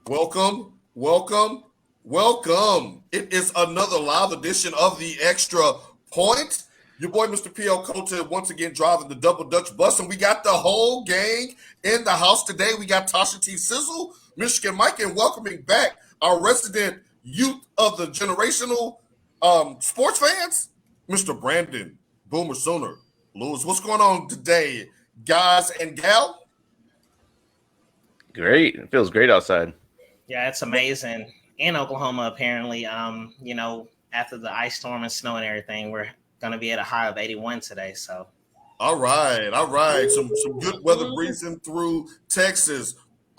Welcome, welcome, welcome. It is another live edition of the Extra Point. Your boy, Mr. P.L. Colton, once again driving the Double Dutch bus, and we got the whole gang in the house today. We got Tasha T. Sizzle, Michigan Mike, and welcoming back our resident youth of the generational sports fans, Mr. Brandon Boomer Sooner. Lewis, what's going on today, guys and gal? Great. It feels great outside. Yeah, it's amazing. In Oklahoma, apparently, after the ice storm and snow and everything, we're going to be at a high of 81 today. So, all right. Some good weather breezing through Texas.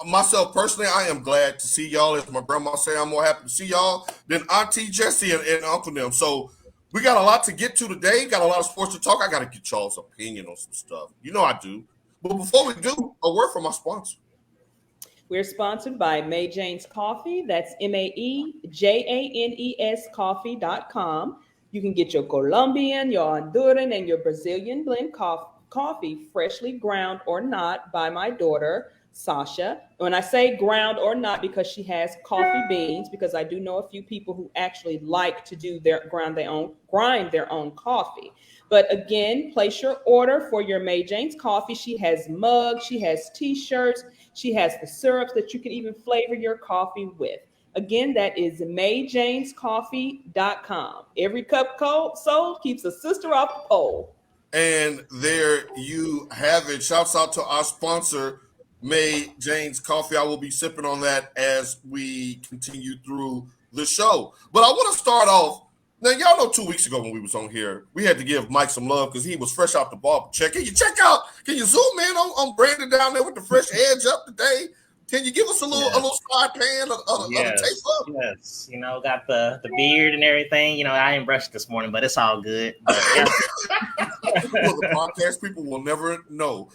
Myself personally, I am glad to see y'all. As my grandma say, I'm more happy to see y'all than Auntie Jessie and Uncle them. So we got a lot to get to today. Got a lot of sports to talk. I got to get y'all's opinion on some stuff. You know I do. But before we do, a word from my sponsor. We're sponsored by May Jane's Coffee. That's MAEJANES coffee.com. You can get your Colombian, your Honduran, and your Brazilian blend coffee freshly ground or not by my daughter, Sasha. When I say ground or not, because she has coffee beans, because I do know a few people who actually like to do grind their own coffee. But again, place your order for your May Jane's Coffee. She has mugs, she has t-shirts, she has the syrups that you can even flavor your coffee with. Again, that is MayJanesCoffee.com. Every cup sold keeps a sister off the pole. And there you have it. Shouts out to our sponsor, May Jane's Coffee. I will be sipping on that as we continue through the show. But I want to start off. Now, y'all know 2 weeks ago when we was on here, we had to give Mike some love because he was fresh out the barber check. Can you zoom in on Brandon down there with the fresh edge up today? Can you give us a little side pan of the taste up? Yes, got the beard and everything. I ain't brushed this morning, but it's all good. But, well, the podcast people will never know.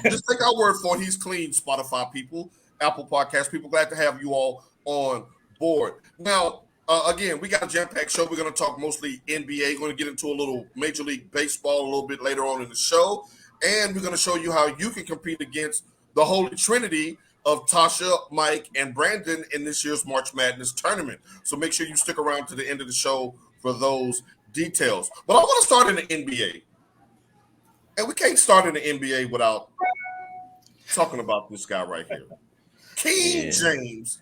Just take our word for it. He's clean, Spotify people, Apple Podcast people. Glad to have you all on board. Now, again, we got a jam-packed show. We're going to talk mostly NBA. We're going to get into a little Major League Baseball a little bit later on in the show. And we're going to show you how you can compete against the Holy Trinity of Tasha, Mike, and Brandon in this year's March Madness tournament. So make sure you stick around to the end of the show for those details. But I want to start in the NBA. And we can't start in the NBA without talking about this guy right here. King James.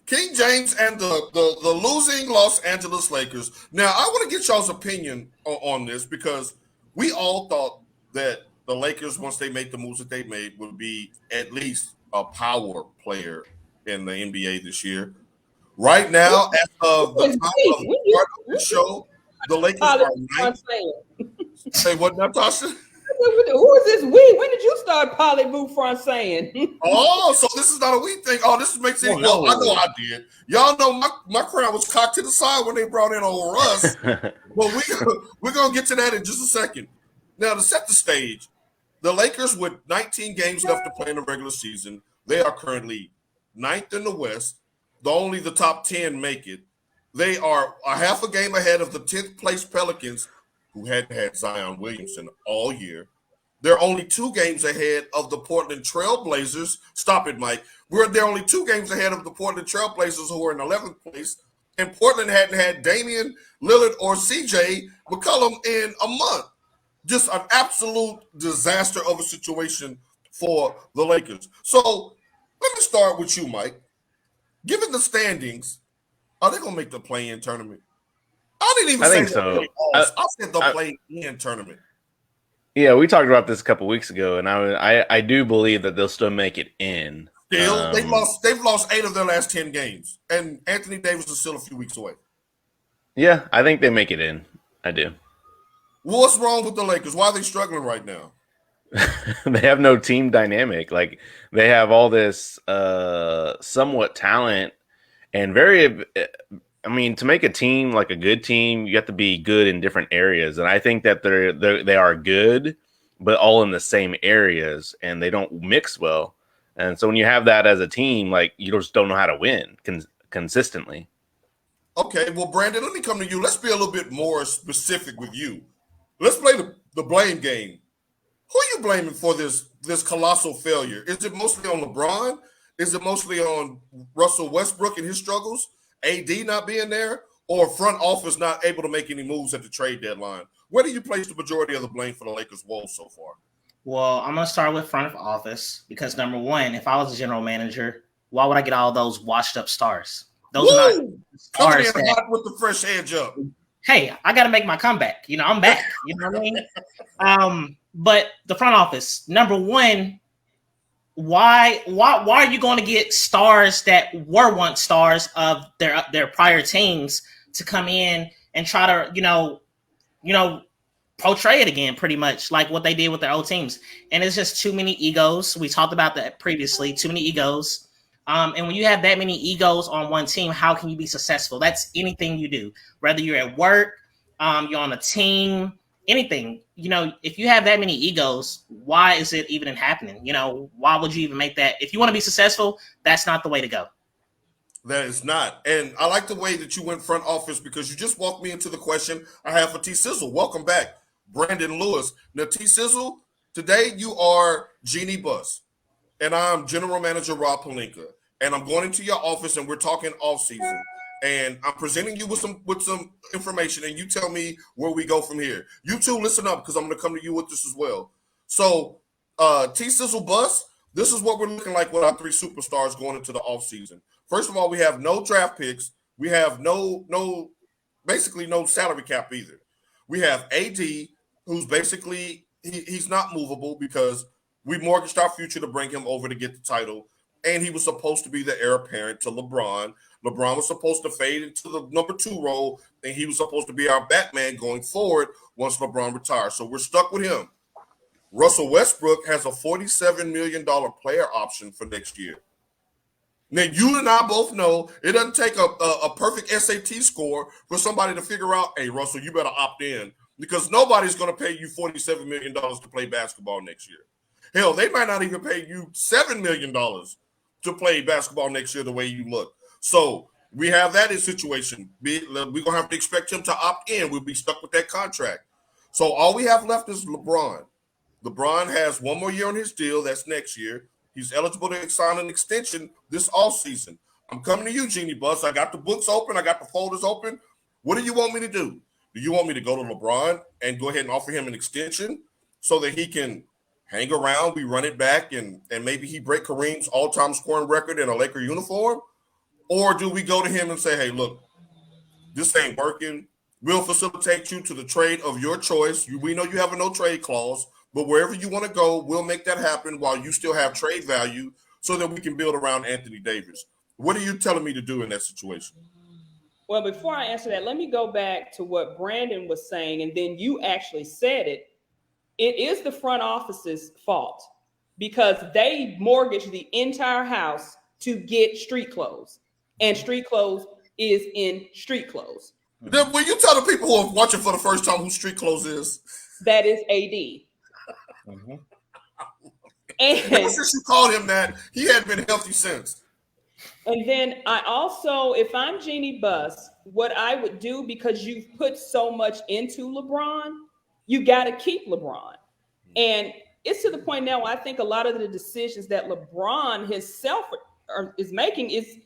King James and the losing Los Angeles Lakers. Now, I want to get y'all's opinion on this because we all thought that the Lakers, once they made the moves that they made, would be at least a power player in the NBA this year. Right now, as of the time of the show, the Lakers are 9th. Say what, Natasha? Who is this we? When did you start Parlez-vous Francais? Oh, so this is not a we thing. Oh, this makes sense. Well, I know I did. Y'all know my crown was cocked to the side when they brought in old Russ. But we're going to get to that in just a second. Now, to set the stage, the Lakers, with 19 games left to play in the regular season, they are currently 9th in the West. Only the top 10 make it. They are a half a game ahead of the 10th place Pelicans, who hadn't had Zion Williamson all year. They're only 2 games ahead of the Portland Trailblazers. Stop it, Mike. They're only 2 games ahead of the Portland Trailblazers, who are in 11th place. And Portland hadn't had Damian Lillard or CJ McCollum in a month. Just an absolute disaster of a situation for the Lakers. So let me start with you, Mike. Given the standings, are they going to make the play-in tournament? I didn't even think so. I said the play-in tournament. Yeah, we talked about this a couple weeks ago, and I do believe that they'll still make it in. Still, they've lost 8 of their last 10 games, and Anthony Davis is still a few weeks away. Yeah, I think they make it in. I do. What's wrong with the Lakers? Why are they struggling right now? They have no team dynamic. Like, they have all this somewhat talent and to make a team like a good team, you have to be good in different areas. And I think that they are good, but all in the same areas, and they don't mix well. And so when you have that as a team, like, you just don't know how to win consistently. Okay, well, Brandon, let me come to you. Let's be a little bit more specific with you. Let's play the blame game. Who are you blaming for this colossal failure? Is it mostly on LeBron? Is it mostly on Russell Westbrook and his struggles, AD not being there, or front office not able to make any moves at the trade deadline? Where do you place the majority of the blame for the Lakers' woes so far? Well, I'm going to start with front office because, number one, if I was a general manager, why would I get all those washed up stars? Those Woo! are not stars. Coming in hot with the fresh edge up. Hey, I got to make my comeback. I'm back. You know what I mean? But the front office, number one, why are you going to get stars that were once stars of their prior teams to come in and try to portray it again, pretty much like what they did with their old teams? And it's just too many egos. We talked about that previously. Too many egos. And when you have that many egos on one team, how can you be successful? That's anything you do, whether you're at work, you're on a team, anything. If you have that many egos, why is it even happening? Why would you even make that? If you want to be successful, that's not the way to go. That is not. And I like the way that you went front office because you just walked me into the question I have for T-Sizzle. Welcome back, Brandon Lewis. Now, T-Sizzle, today you are Jeannie Buss, and I'm General Manager Rob Pelinka. And I'm going into your office, and we're talking off season. And I'm presenting you with some information, and you tell me where we go from here. You two listen up because I'm going to come to you with this as well. So, T-Sizzle Buss, this is what we're looking like with our three superstars going into the offseason. First of all, we have no draft picks. We have basically no salary cap either. We have AD, who's basically he's not movable because we mortgaged our future to bring him over to get the title. And he was supposed to be the heir apparent to LeBron. LeBron was supposed to fade into the number 2 role, and he was supposed to be our Batman going forward once LeBron retires. So we're stuck with him. Russell Westbrook has a $47 million player option for next year. Now, you and I both know it doesn't take a perfect SAT score for somebody to figure out, hey, Russell, you better opt in because nobody's going to pay you $47 million to play basketball next year. Hell, they might not even pay you $7 million to play basketball next year the way you look. So we have that in situation. We're going to have to expect him to opt in. We'll be stuck with that contract. So all we have left is LeBron. LeBron has one more year on his deal. That's next year. He's eligible to sign an extension this offseason. I'm coming to you, Jeannie Buss. I got the books open. I got the folders open. What do you want me to do? Do you want me to go to LeBron and go ahead and offer him an extension so that he can hang around, we run it back, and maybe he break Kareem's all-time scoring record in a Laker uniform? Or do we go to him and say, hey, look, this ain't working. We'll facilitate you to the trade of your choice. We know you have a no-trade clause, but wherever you want to go, we'll make that happen while you still have trade value so that we can build around Anthony Davis. What are you telling me to do in that situation? Well, before I answer that, let me go back to what Brandon was saying, and then you actually said it. It is the front office's fault because they mortgaged the entire house to get street clothes. And street clothes is in street clothes. Then will you tell the people who are watching for the first time who street clothes is? That is AD. Mm-hmm. And ever since you called him that, he hadn't been healthy since. And then I also, if I'm Jeannie Buss, what I would do, because you've put so much into LeBron, you got to keep LeBron. And it's to the point now I think a lot of the decisions that LeBron himself is making is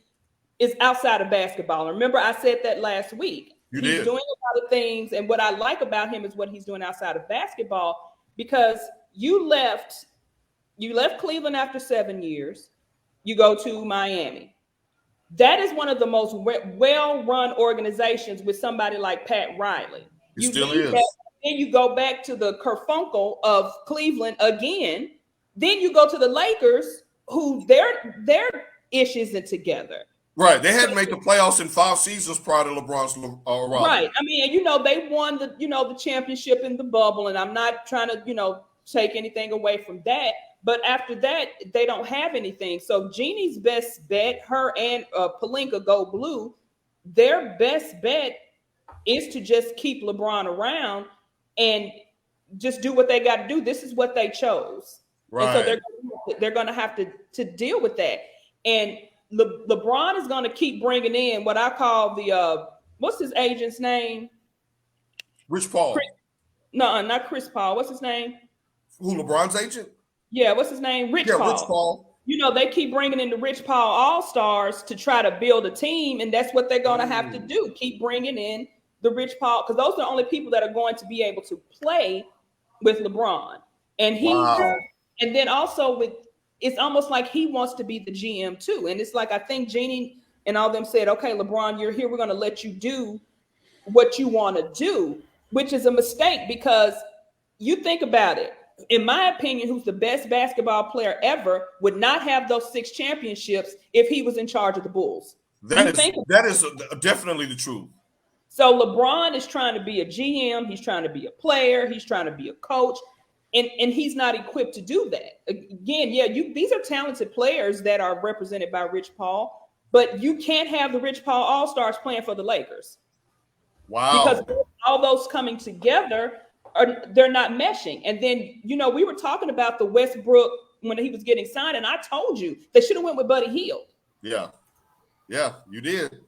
outside of basketball. Remember, I said that last week. He's doing a lot of things. And what I like about him is what he's doing outside of basketball, because you left Cleveland after 7 years. You go to Miami. That is one of the most well-run organizations with somebody like Pat Riley. It still is. Then you go back to the kerfunkel of Cleveland again. Then you go to the Lakers, who their ish isn't together. Right. They hadn't made the playoffs in 5 seasons prior to LeBron's arrival. Right. I mean, they won the championship in the bubble, and I'm not trying to, take anything away from that. But after that, they don't have anything. So Jeannie's best bet, her and Pelinka go blue, their best bet is to just keep LeBron around and just do what they got to do. This is what they chose. Right. And so they're going to have to deal with that. And LeBron is going to keep bringing in what I call the, what's his agent's name? Rich Paul. No, not Chris Paul. What's his name? Who, LeBron's agent? Yeah, what's his name? Rich Paul. Rich Paul. they keep bringing in the Rich Paul All-Stars to try to build a team, and that's what they're going to have to do. Keep bringing in the Rich Paul, because those are the only people that are going to be able to play with LeBron. And and then also it's almost like he wants to be the GM too. And it's like, I think Jeannie and all them said, okay, LeBron, you're here. We're going to let you do what you want to do, which is a mistake, because you think about it. In my opinion, who's the best basketball player ever would not have those 6 championships if he was in charge of the Bulls. That is definitely the truth. So LeBron is trying to be a GM. He's trying to be a player. He's trying to be a coach. And he's not equipped to do that. Again, these are talented players that are represented by Rich Paul, but you can't have the Rich Paul All-Stars playing for the Lakers. Wow. Because all those coming together, they're not meshing. And then, we were talking about the Westbrook when he was getting signed, and I told you they should have went with Buddy Hield. Yeah, you did.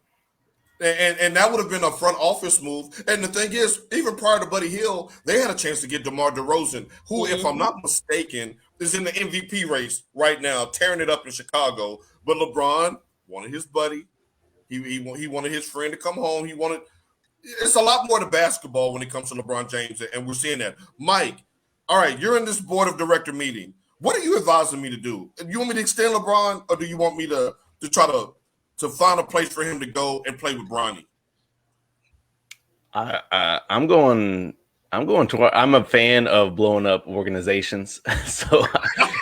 And that would have been a front office move. And the thing is, even prior to Buddy Hield, they had a chance to get DeMar DeRozan, who, if I'm not mistaken, is in the MVP race right now, tearing it up in Chicago. But LeBron wanted his buddy. He wanted his friend to come home. It's a lot more to basketball when it comes to LeBron James, and we're seeing that. Mike, all right, you're in this board of director meeting. What are you advising me to do? You want me to extend LeBron, or do you want me to try to find a place for him to go and play with Bronny? I'm a fan of blowing up organizations.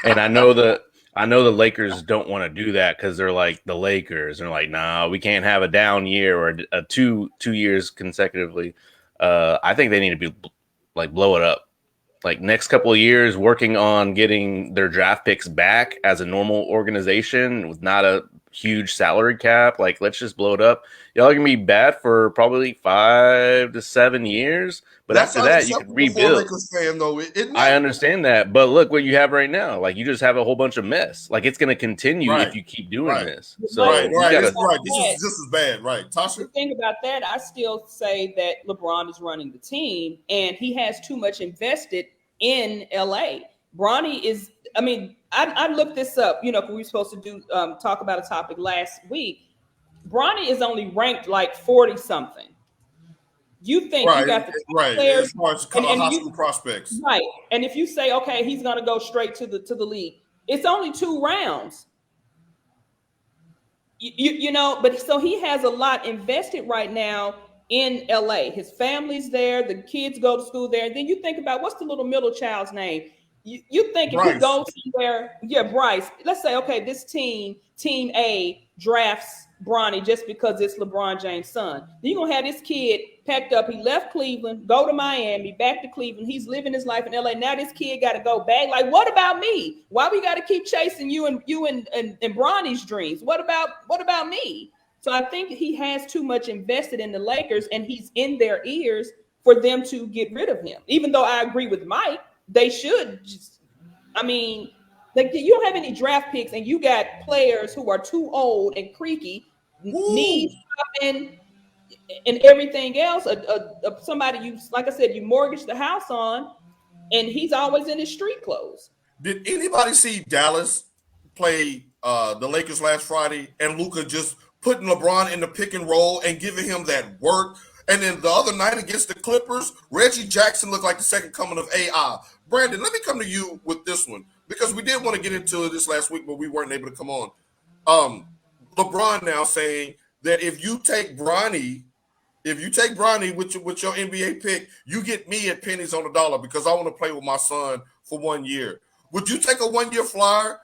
And I know the Lakers don't want to do that because they're like the Lakers. They're like, nah, we can't have a down year or a two years consecutively. I think they need to be like blow it up. Like next couple of years, working on getting their draft picks back as a normal organization with not a huge salary cap. Like, let's just blow it up. Y'all are gonna be bad for probably 5 to 7 years, but after that, you can rebuild. Fan, though, I understand that, but look what you have right now. Like, you just have a whole bunch of mess. Like, it's gonna continue if you keep doing this. So, right. This is just as bad, right? Tasha? The thing about that, I still say that LeBron is running the team, and he has too much invested in LA. Bronny is, I looked this up, we were supposed to do talk about a topic last week. Bronny is only ranked like 40 something. You think you got the players, as far as high school prospects, right? And if you say, okay, he's going to go straight to the league, it's only 2 rounds. But so he has a lot invested right now in LA. His family's there, the kids go to school there. And then you think about, what's the little middle child's name? You think if you go somewhere, Bryce, let's say, okay, this team A drafts Bronny just because it's LeBron James' son. Then you're going to have this kid packed up. He left Cleveland, go to Miami, back to Cleveland. He's living his life in LA. Now this kid got to go back. Like, what about me? Why we got to keep chasing you and Bronny's dreams? What about me? So I think he has too much invested in the Lakers, and he's in their ears for them to get rid of him. Even though I agree with Mike, they should just, like, you don't have any draft picks, and you got players who are too old and creaky, knees popping, and everything else. Somebody you, like I said, you mortgage the house on, and he's always in his street clothes. Did anybody see Dallas play the Lakers last Friday, and Luka just putting LeBron in the pick and roll and giving him that work? And then the other night against the Clippers, Reggie Jackson looked like the second coming of AI. Brandon, let me come to you with this one, because we did want to get into this last week, but we weren't able to come on. LeBron now saying that if you take Bronny with your NBA pick, you get me at pennies on the dollar because I want to play with my son for 1 year. Would you take a 1 year flyer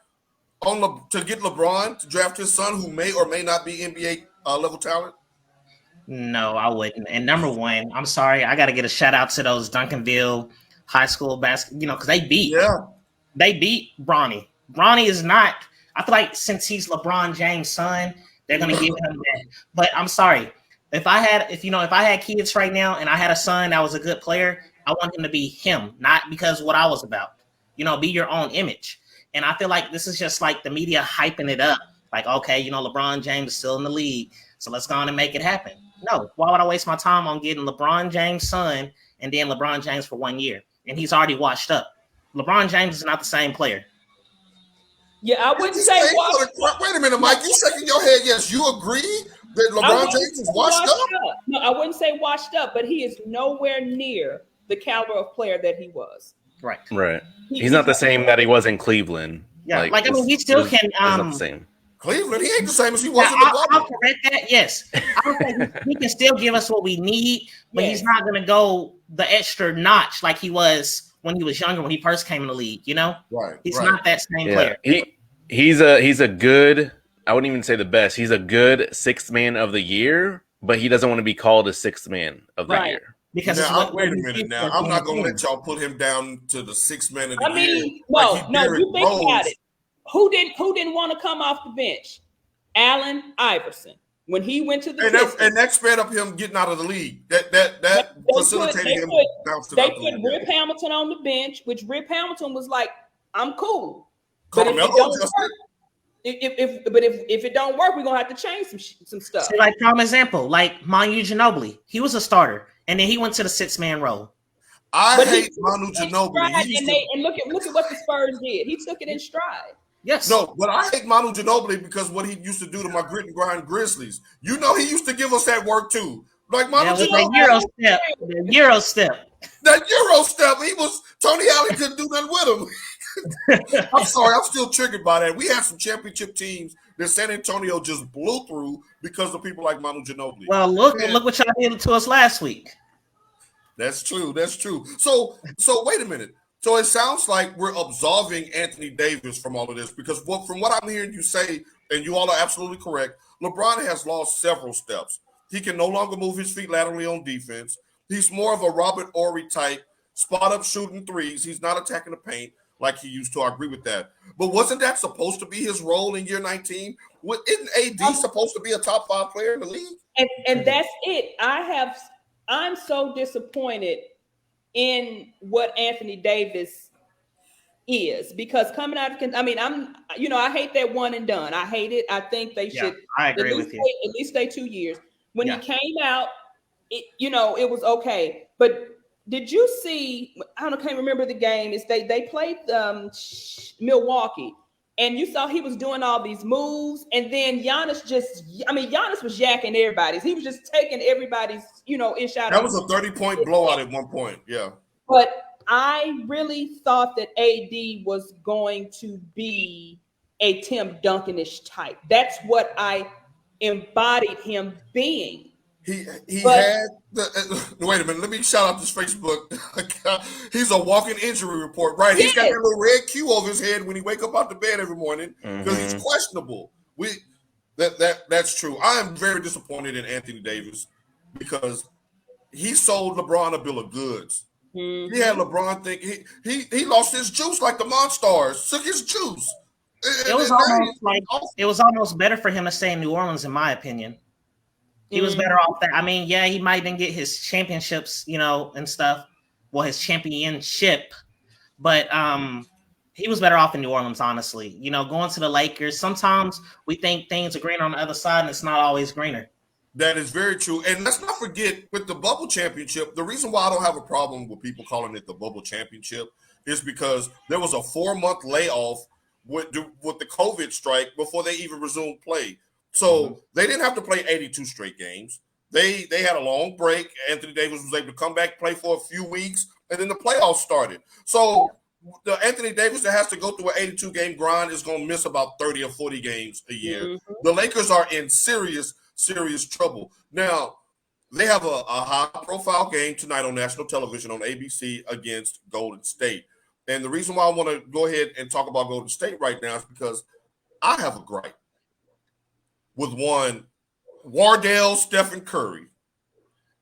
to get LeBron to draft his son, who may or may not be NBA level talent? No, I wouldn't. And number one, I'm sorry, I got to get a shout out to those Duncanville high school basketball, because they beat Bronny. Bronny is not. I feel like since he's LeBron James' son, they're gonna give him that. But I'm sorry, if I had kids right now and I had a son that was a good player, I want him to be him, not because what I was about. Be your own image. And I feel like this is just like the media hyping it up. Like, okay, LeBron James is still in the league, so let's go on and make it happen. No, why would I waste my time on getting LeBron James' son and then LeBron James for 1 year? And he's already washed up. LeBron James is not the same player. Yeah, I wouldn't say wait a minute, Mike. You shaking your head. Yes, you agree that LeBron James is washed up? No, I wouldn't say washed up, but he is nowhere near the caliber of player that he was. Right. He's not the same that he was in Cleveland. Yeah, I mean, he still can. Not the same. Cleveland, he ain't the same as he was in the bubble. I'll correct that. Yes, I don't think he can still give us what we need, but he's not going to go the extra notch like he was when he was younger, when he first came in the league. You know, he's not that same player. He's a good. I wouldn't even say the best. He's a good sixth man of the year, but he doesn't want to be called a sixth man of the year. Because wait a minute now. I'm not going to let y'all put him down to the sixth man of the year. I mean, no, you think about it. Who didn't want to come off the bench? Allen Iverson. When he went to the and that sped up him getting out of the league. That facilitated him bouncing out the league. They put Rip Hamilton on the bench, which Rip Hamilton was like, I'm cool. But if it don't work, we're gonna have to change some stuff. So like prime example, like Manu Ginobili, he was a starter, and then he went to the 6-man role. I hate Manu Ginobili. And look at what the Spurs did. He took it in stride. Yes. No, but I hate Manu Ginobili because what he used to do to my grit and grind Grizzlies. You know, he used to give us that work too. Like Manu Ginobili. The Euro step. That Euro step. He was Tony Allen couldn't do nothing with him. I'm sorry, I'm still triggered by that. We have some championship teams that San Antonio just blew through because of people like Manu Ginobili. Well, look what y'all did to us last week. That's true. So wait a minute. So it sounds like we're absolving Anthony Davis from all of this because from what I'm hearing you say, and you all are absolutely correct, LeBron has lost several steps. He can no longer move his feet laterally on defense. He's more of a Robert Horry type, spot up shooting threes. He's not attacking the paint like he used to. I agree with that. But wasn't that supposed to be his role in year 19? Isn't AD supposed to be a top 5 player in the league? And that's it. I'm so disappointed in what Anthony Davis is because coming out of, I hate that one and done. I hate it. I think they should. I agree with you. At least stay 2 years. When he came out, it was okay. But did you see? Can't remember the game. Is they played Milwaukee, and you saw he was doing all these moves, and then Giannis was yakking everybody's. He was just taking everybody's, ish out. That was a 30-point blowout at one point. Yeah. But I really thought that AD was going to be a Tim Duncan-ish type. That's what I embodied him being. He had the wait a minute. Let me shout out this Facebook. He's a walking injury report, right? He's got that little red Q over his head when he wake up out the bed every morning because he's questionable. That's true. I am very disappointed in Anthony Davis because he sold LeBron a bill of goods. He had LeBron think he lost his juice like the Monstars took his juice. It was almost better for him to stay in New Orleans, in my opinion. He was better off there. I mean, he might didn't get his championships, and stuff. Well, his championship, but he was better off in New Orleans, honestly. Going to the Lakers, sometimes we think things are greener on the other side, and it's not always greener. That is very true. And let's not forget, with the bubble championship, the reason why I don't have a problem with people calling it the bubble championship is because there was a 4-month layoff with the COVID strike before they even resumed play. So they didn't have to play 82 straight games. They had a long break. Anthony Davis was able to come back, play for a few weeks, and then the playoffs started. So the Anthony Davis that has to go through an 82-game grind is going to miss about 30 or 40 games a year. The Lakers are in serious trouble. Now, they have a high-profile game tonight on national television on ABC against Golden State. And the reason why I want to go ahead and talk about Golden State right now is because I have a gripe with one Wardell Stephen Curry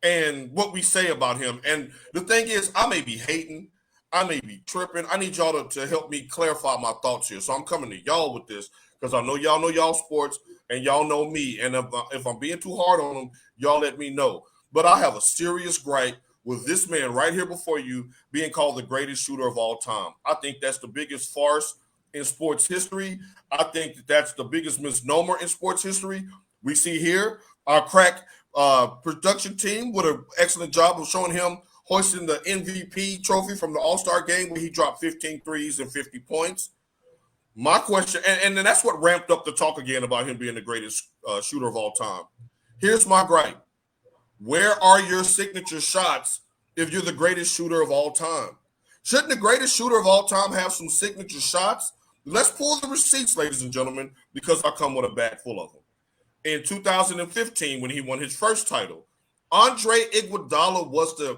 and what we say about him. And the thing is, I may be hating, I may be tripping. I need y'all to help me clarify my thoughts here. So I'm coming to y'all with this because I know y'all sports and y'all know me. And if I'm being too hard on them, y'all let me know. But I have a serious gripe with this man right here before you being called the greatest shooter of all time. I think that's the biggest farce in sports history. I think that's the biggest misnomer in sports history. We see here our crack production team with an excellent job of showing him hoisting the MVP trophy from the All-Star game where he dropped 15 threes and 50 points. My question, and then that's what ramped up the talk again about him being the greatest shooter of all time. Here's my gripe. Where are your signature shots if you're the greatest shooter of all time? Shouldn't the greatest shooter of all time have some signature shots? Let's pull the receipts, ladies and gentlemen, because I come with a bag full of them. In 2015, when he won his first title, Andre Iguodala was the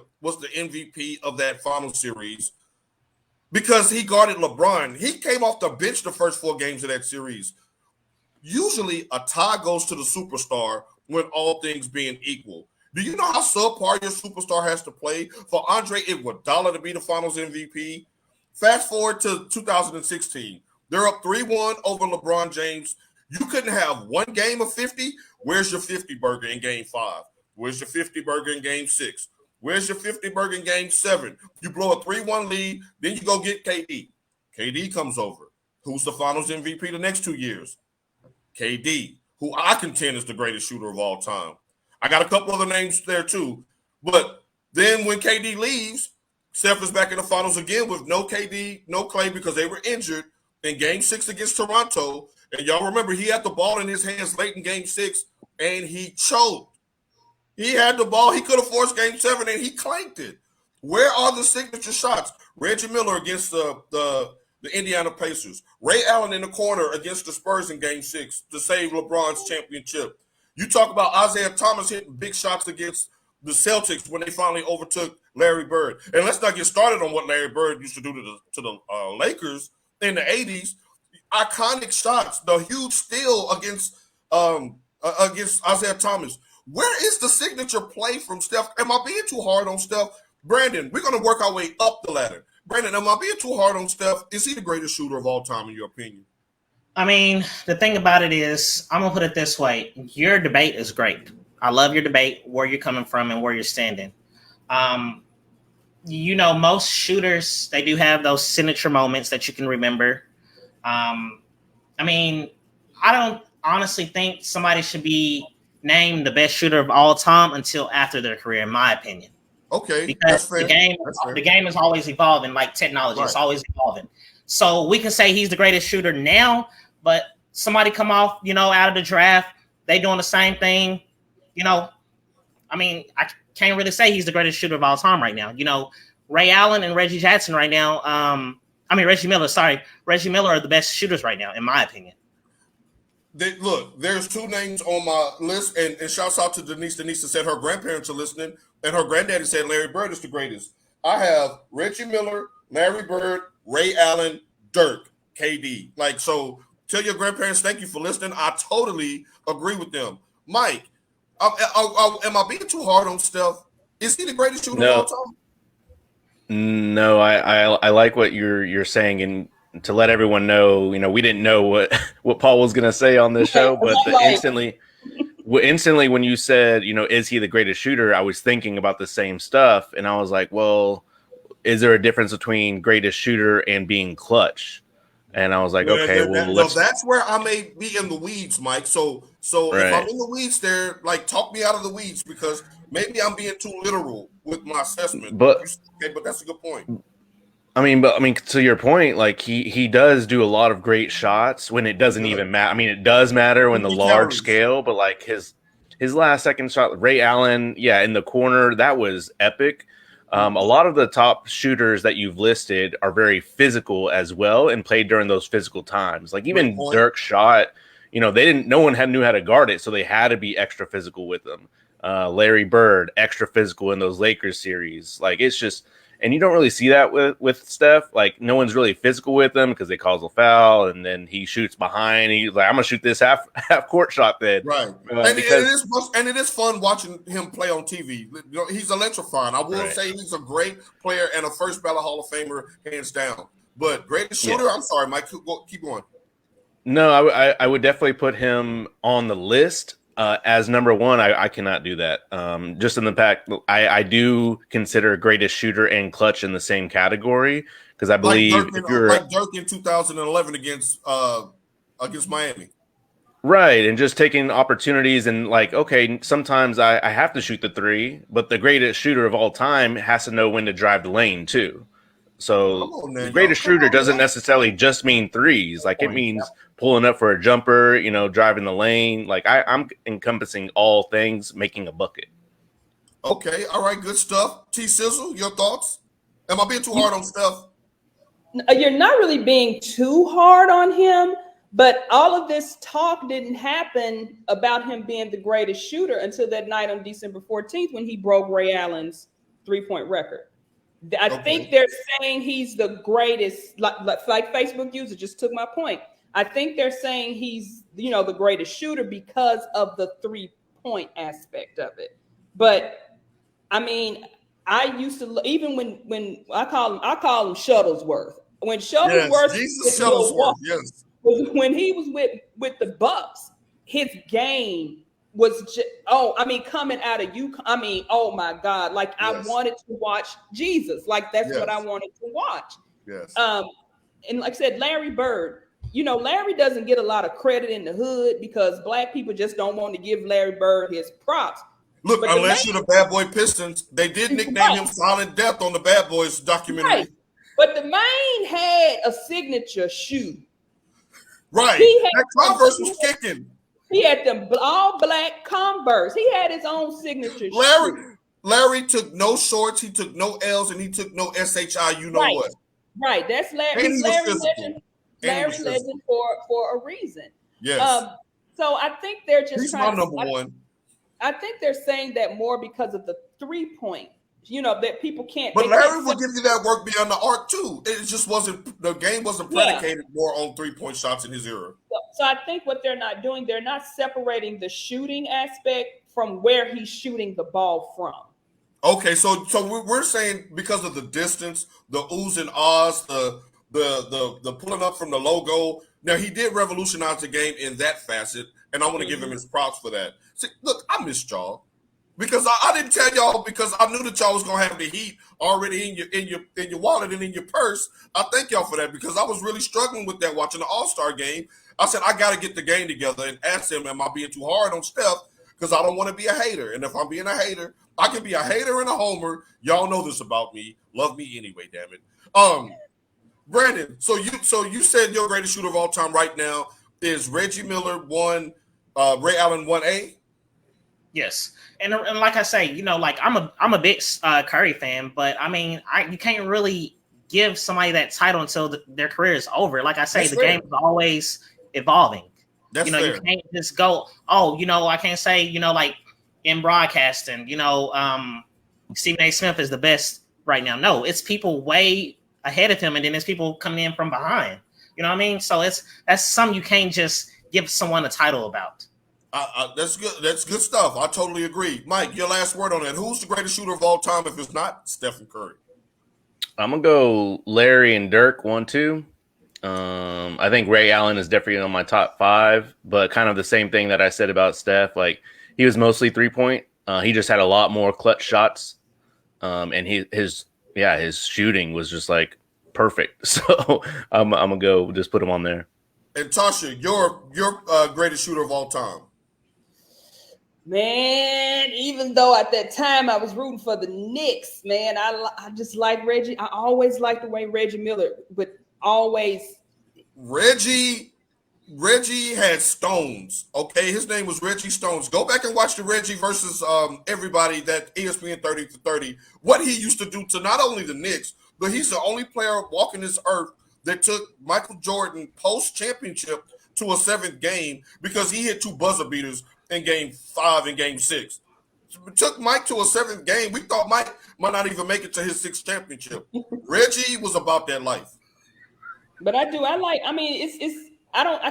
MVP of that final series because he guarded LeBron. He came off the bench the first 4 games of that series. Usually, a tie goes to the superstar when all things being equal. Do you know how subpar your superstar has to play for Andre Iguodala to be the Finals MVP? Fast forward to 2016. They're up 3-1 over LeBron James. You couldn't have one game of 50. Where's your 50 burger in game 5? Where's your 50 burger in game 6? Where's your 50 burger in game 7? You blow a 3-1 lead, then you go get KD. KD comes over. Who's the Finals MVP the next 2 years? KD, who I contend is the greatest shooter of all time. I got a couple other names there too. But then when KD leaves, Steph is back in the finals again with no KD, no Clay because they were injured in game 6 against Toronto. And y'all remember he had the ball in his hands late in game 6 and he choked. He had the ball. He could have forced game 7 and he clanked it. Where are the signature shots? Reggie Miller against the Indiana Pacers. Ray Allen in the corner against the Spurs in game 6 to save LeBron's championship. You talk about Isaiah Thomas hitting big shots against the Celtics when they finally overtook Larry Bird. And let's not get started on what Larry Bird used to do to the Lakers in the 80s. Iconic shots, the huge steal against Isaiah Thomas. Where is the signature play from Steph? Am I being too hard on Steph? Brandon, we're going to work our way up the ladder. Brandon, am I being too hard on Steph? Is he the greatest shooter of all time in your opinion? I mean, the thing about it is, I'm going to put it this way. Your debate is great. I love your debate, where you're coming from and where you're standing. Most shooters, they do have those signature moments that you can remember. I don't honestly think somebody should be named the best shooter of all time until after their career, in my opinion. Okay. Because the game is always evolving, like technology. Right. It's always evolving. So we can say he's the greatest shooter now, but somebody come off, out of the draft, they doing the same thing. I can't really say he's the greatest shooter of all time right now. Ray Allen and Reggie Jackson right now. Reggie Miller are the best shooters right now, in my opinion. There's 2 names on my list, and shouts out to Denise. Denise said her grandparents are listening, and her granddaddy said Larry Bird is the greatest. I have Reggie Miller, Larry Bird, Ray Allen, Dirk, KD. So tell your grandparents thank you for listening. I totally agree with them. Mike, am I being too hard on Steph? Is he the greatest shooter of all time? No, I like what you're saying, and to let everyone know, we didn't know what Paul was going to say on this show, but instantly when you said, is he the greatest shooter, I was thinking about the same stuff, and I was like, well, is there a difference between greatest shooter and being clutch? And I was like, that's where I may be in the weeds, Mike. So right. If I'm in the weeds there, talk me out of the weeds, because maybe I'm being too literal with my assessment. But that's a good point. To your point, he does do a lot of great shots when it doesn't even matter. It does matter when the large scale, but his last second shot, Ray Allen, in the corner, that was epic. A lot of the top shooters that you've listed are very physical as well and played during those physical times. Even Dirk's shot, no one knew how to guard it, so they had to be extra physical with them. Larry Bird, extra physical in those Lakers series. It's just, and you don't really see that with Steph. No one's really physical with him because they cause a foul, and then he shoots behind. He's like, I'm gonna shoot this half court shot then. Right. It is fun watching him play on TV. He's electrifying. I will say he's a great player and a first ballot Hall of Famer, hands down. But greatest shooter, I'm sorry, Mike. Keep going. No, I would definitely put him on the list. As number 1, I cannot do that. Just in the fact, I do consider greatest shooter and clutch in the same category, because I believe if you're like Dirk in 2011 against Miami, right, and just taking opportunities and sometimes I have to shoot the 3, but the greatest shooter of all time has to know when to drive the lane too. So on, man, the greatest y'all. Come shooter on, doesn't man. necessarily just mean threes. Like it means pulling up for a jumper, driving the lane. Like I'm encompassing all things, making a bucket. Okay, all right, good stuff. T Sizzle, your thoughts? Am I being too hard on Steph? You're not really being too hard on him, but all of this talk didn't happen about him being the greatest shooter until that night on December 14th when he broke Ray Allen's 3-point record. I think they're saying he's the greatest, like Facebook user just took my point. I think they're saying he's, the greatest shooter because of the 3-point aspect of it. But I mean, I used to, even when I call him Shuttlesworth. When Shuttlesworth, Jesus Shuttlesworth, yes. When he was with the Bucks, his game was just, coming out of UConn. Oh my God. Like I wanted to watch Jesus. Like that's what I wanted to watch. Yes. And like I said, Larry Bird, Larry doesn't get a lot of credit in the hood because black people just don't want to give Larry Bird his props. Look, unless you're the Bad Boy Pistons, they did nickname him Silent Death on the Bad Boys documentary. Right. But the man had a signature shoe. Right. That Converse was kicking. He had them all black Converse. He had his own signature shoe. Larry took no shorts. He took no L's, and he took no SHI. What? Right. That's Larry. And he Larry was Legend. Larry Legend for a reason. Yes. So I think they're just He's my number one. I think they're saying that more because of the 3-point, that people can't. But Larry will give you that work beyond the arc too. It just wasn't, the game wasn't predicated more on 3-point shots in his era. So I think what they're not doing, they're not separating the shooting aspect from where he's shooting the ball from. Okay, so we're saying because of the distance, the oohs and ahs, the pulling up from the logo. Now he did revolutionize the game in that facet, and I want to give him his props for that. See, look, I missed y'all because I didn't tell y'all because I knew that y'all was gonna have the heat already in your wallet and in your purse. I thank y'all for that because I was really struggling with that watching the All-Star game. I said I got to get the game together and ask him, am I being too hard on Steph? Because I don't want to be a hater, and if I'm being a hater, I can be a hater and a homer. Y'all know this about me. Love me anyway, damn it. Brandon, so you said your greatest shooter of all time right now is Reggie Miller 1, Ray Allen 1A. Yes, and like I say, like I'm a big Curry fan, but I mean, you can't really give somebody that title until their career is over. Like I say, the game is always evolving. That's fair. You can't just go, I can't say, like in broadcasting, Stephen A. Smith is the best right now. No, it's people way ahead of him, and then there's people coming in from behind. You know what I mean? So that's something you can't just give someone a title about. That's good. That's good stuff. I totally agree. Mike, your last word on that. Who's the greatest shooter of all time if it's not Stephen Curry? I'm going to go Larry and Dirk 1-2. I think Ray Allen is definitely on my top 5, but kind of the same thing that I said about Steph. Like he was mostly 3-point. He just had a lot more clutch shots. And his shooting was just like perfect. So I'm going to go just put him on there. And Tasha, your greatest shooter of all time. Man, even though at that time I was rooting for the Knicks, man, I just like Reggie. I always liked the way Reggie Miller would always. Reggie had stones. Okay, his name was Reggie Stones. Go back and watch the Reggie versus everybody that ESPN 30 to 30. What he used to do to not only the Knicks, but he's the only player walking this earth that took Michael Jordan post-championship to a 7th game because he hit 2 buzzer beaters in Game 5 and Game 6. It took Mike to a 7th game. We thought Mike might not even make it to his 6th championship. Reggie was about that life. But I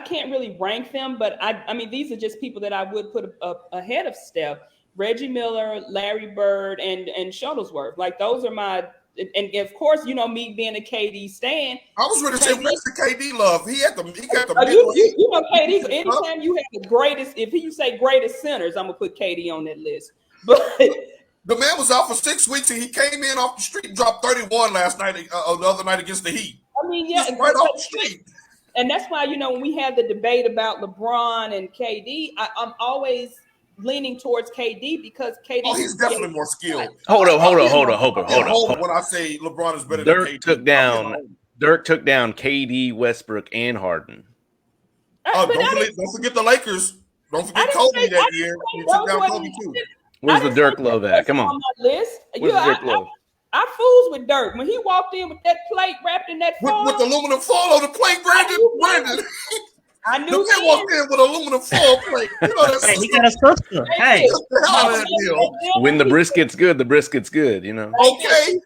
can't really rank them, but I mean, these are just people that I would put ahead of Steph. Reggie Miller, Larry Bird, and Shuttlesworth. Like those are my. And of course, me being a KD stan. I was ready to say, where's the KD love? He got the KD. Anytime you have the greatest, if you say greatest centers, I'm gonna put KD on that list. But the man was out for 6 weeks, and he came in off the street and dropped 31 last night, the other night against the Heat. I mean, yeah, right off the street. And that's why when we had the debate about LeBron and KD, I'm always leaning towards KD because KD. Oh, he's definitely more skilled. Hold on. When I say LeBron is better than KD, Dirk took down KD, Westbrook, and Harden. Don't forget the Lakers. Don't forget Kobe that year. He took down Kobe too. Where's the Dirk love at? Come on. My list. Where's the Dirk love? I fools with Dirk when he walked in with that plate wrapped in that foil. With aluminum foil on the plate, Brandon. I knew the man walked in with aluminum foil plate. You know that's he got a sister. Hey, when the brisket's good, the brisket's good. You know. Okay,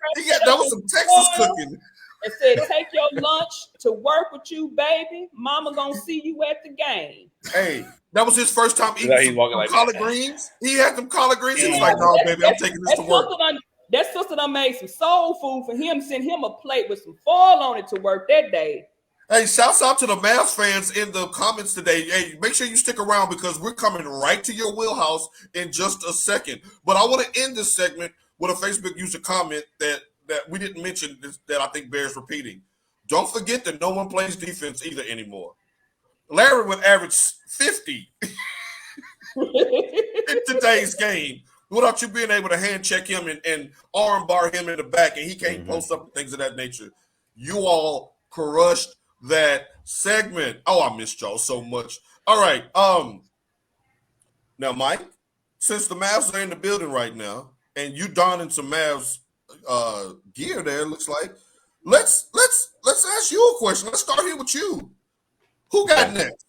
that was some Texas cooking. And said, "Take your lunch to work with you, baby. Mama gonna see you at the game." Hey, that was his first time eating some collard greens. He had them collard greens. He was like, "No, baby, I'm taking this to work." That sister done made some soul food for him. Sent him a plate with some foil on it to work that day. Hey, shouts out to the Mavs fans in the comments today. Hey, make sure you stick around because we're coming right to your wheelhouse in just a second. But I want to end this segment with a Facebook user comment that we didn't mention that I think bears repeating. Don't forget that no one plays defense either anymore. Larry would average 50 in today's game without you being able to hand check him and arm bar him in the back, and he can't post up things of that nature. You all crushed that segment. Oh, I missed y'all so much. All right. Now, Mike, since the Mavs are in the building right now, and you donning some Mavs gear there, it looks like. Let's ask you a question. Let's start here with you. Who got next?